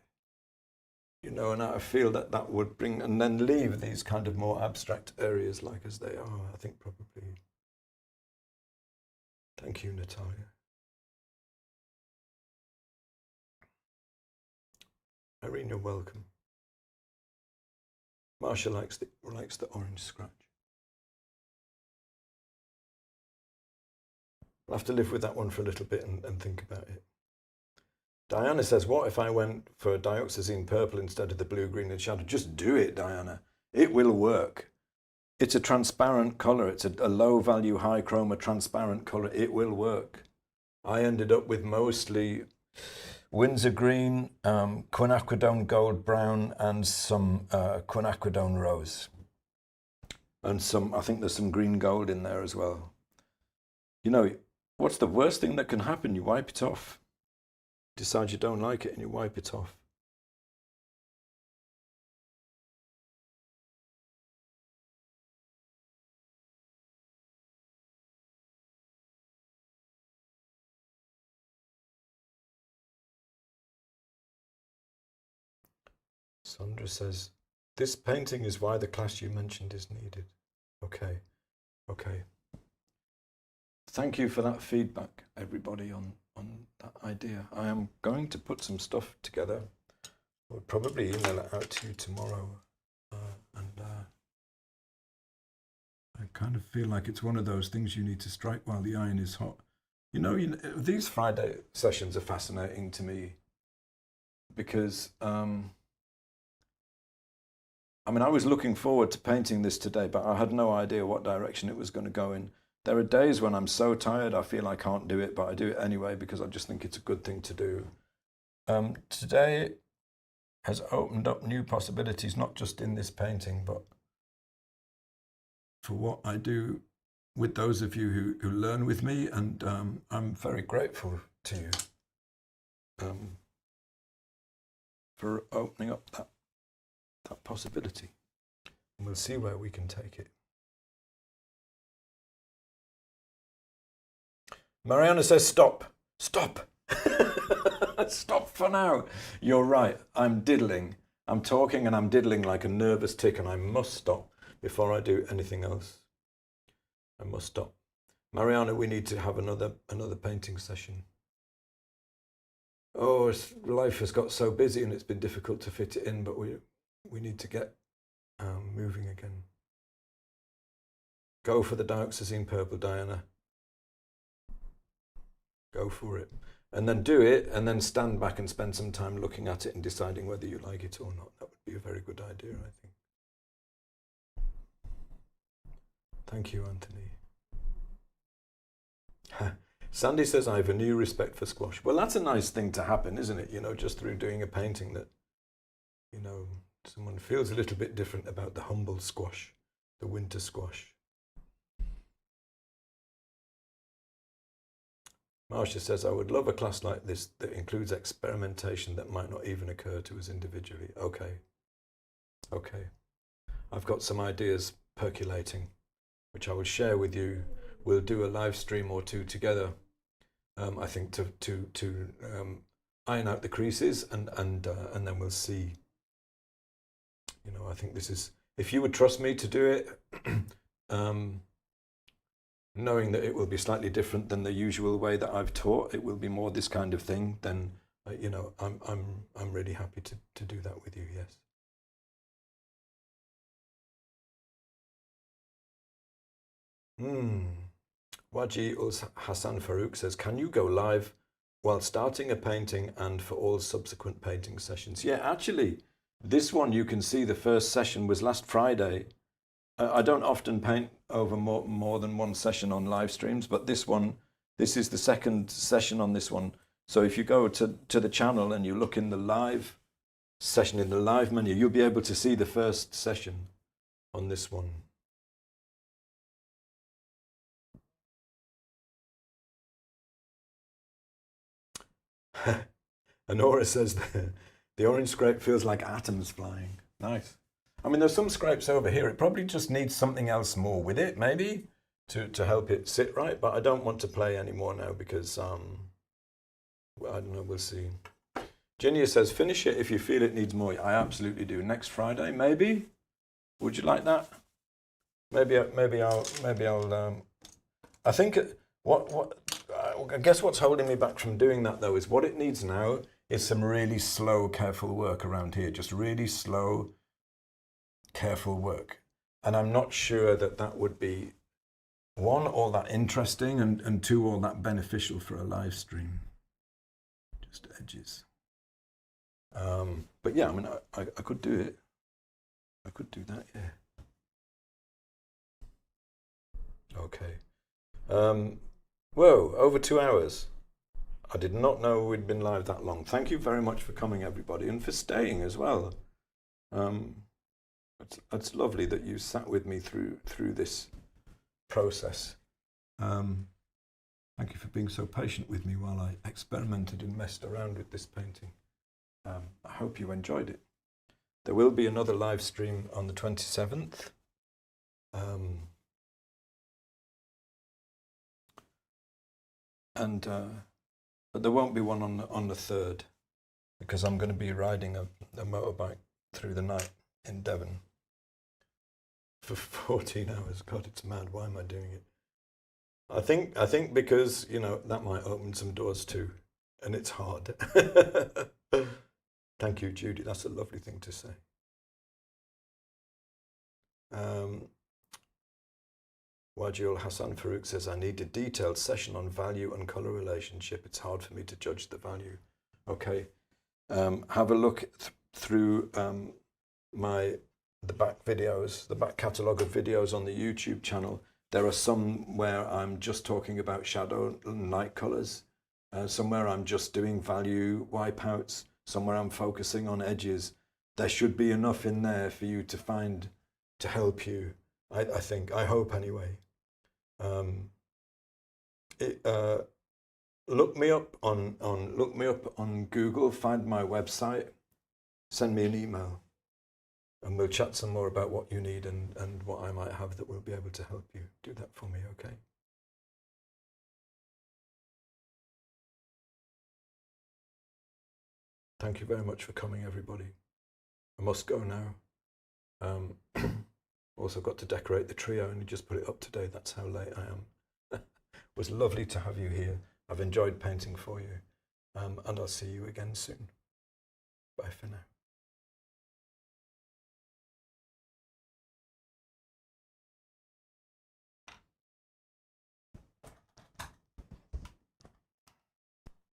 You know, and I feel that that would bring, and then leave these kind of more abstract areas like as they are, I think probably. Thank you, Natalia. Irene, you're welcome. Marsha likes the orange scratch. I'll have to live with that one for a little bit and think about it. Diana says, what if I went for dioxazine purple instead of the blue, green and shadow? Just do it, Diana. It will work. It's a transparent colour. It's a low value, high chroma transparent colour. It will work. I ended up with mostly Windsor green, quinacridone gold brown, and some quinacridone rose. And some, I think there's some green gold in there as well. You know, what's the worst thing that can happen? You wipe it off. Decide you don't like it and you wipe it off. Sandra says, this painting is why the class you mentioned is needed. Okay, okay. Thank you for that feedback, everybody, on that idea. I am going to put some stuff together. I'll probably email it out to you tomorrow. I kind of feel like it's one of those things you need to strike while the iron is hot. You know, these Friday sessions are fascinating to me because, I mean, I was looking forward to painting this today, but I had no idea what direction it was going to go in. There are days when I'm so tired I feel I can't do it, but I do it anyway because I just think it's a good thing to do. Today has opened up new possibilities, not just in this painting, but for what I do with those of you who learn with me, and I'm very grateful to you for opening up that possibility. And we'll see where we can take it. Mariana says, stop. Stop. Stop for now. You're right. I'm diddling. I'm talking and I'm diddling like a nervous tick, and I must stop before I do anything else. I must stop. Mariana, we need to have another painting session. Oh, life has got so busy and it's been difficult to fit it in, but we need to get moving again. Go for the dioxazine purple, Diana. Go for it. And then do it, and then stand back and spend some time looking at it and deciding whether you like it or not. That would be a very good idea, I think. Thank you, Anthony. Sandy says, I have a new respect for squash. Well, that's a nice thing to happen, isn't it? You know, just through doing a painting that, you know, someone feels a little bit different about the humble squash, the winter squash. Marcia says, I would love a class like this that includes experimentation that might not even occur to us individually. Okay. Okay. I've got some ideas percolating, which I will share with you. We'll do a live stream or two together, I think, to iron out the creases, and then we'll see. You know, I think this is, if you would trust me to do it, knowing that it will be slightly different than the usual way that I've taught, it will be more this kind of thing, then you know, I'm really happy to do that with you. Yes. Waji Hassan Farouk says, can you go live while starting a painting and for all subsequent painting sessions? Yeah, actually, this one you can see the first session was last Friday. I don't often paint over more than one session on live streams, but this is the second session on this one. So if you go to the channel and you look in the live session, in the live menu, you'll be able to see the first session on this one. Honora says the orange scrape feels like atoms flying. Nice. I mean, there's some scrapes over here. It probably just needs something else more with it, maybe, to help it sit right. But I don't want to play anymore now because, I don't know, we'll see. Ginia says, finish it if you feel it needs more. I absolutely do. Next Friday, maybe? Would you like that? Maybe I'll. I think I guess what's holding me back from doing that though is what it needs now is some really slow, careful work around here. Just really slow, careful work. And I'm not sure that would be, one, all that interesting, and two, all that beneficial for a live stream. Just edges. But yeah, I mean, I could do it. I could do that, yeah. Okay. Whoa, over 2 hours. I did not know we'd been live that long. Thank you very much for coming, everybody, and for staying as well. It's lovely that you sat with me through this process. Thank you for being so patient with me while I experimented and messed around with this painting. I hope you enjoyed it. There will be another live stream on the 27th. But there won't be one on the 3rd because I'm going to be riding a motorbike through the night in Devon for 14 hours. God, it's mad. Why am I doing it? I think because, you know, that might open some doors too, and it's hard. Thank you, Judy. That's a lovely thing to say. Wajil Hassan Farouk says, I need a detailed session on value and color relationship. It's hard for me to judge the value. Okay. Have a look through the back videos, the back catalogue of videos on the YouTube channel. There are some where I'm just talking about shadow and light colors. Somewhere I'm just doing value wipeouts. Somewhere I'm focusing on edges. There should be enough in there for you to find, to help you. I think, I hope anyway. Look me up on Google, find my website, send me an email, and we'll chat some more about what you need and what I might have that will be able to help you. Do that for me, okay? Thank you very much for coming, everybody. I must go now. Also got to decorate the tree. I only just put it up today. That's how late I am. It was lovely to have you here. I've enjoyed painting for you. And I'll see you again soon. Bye for now.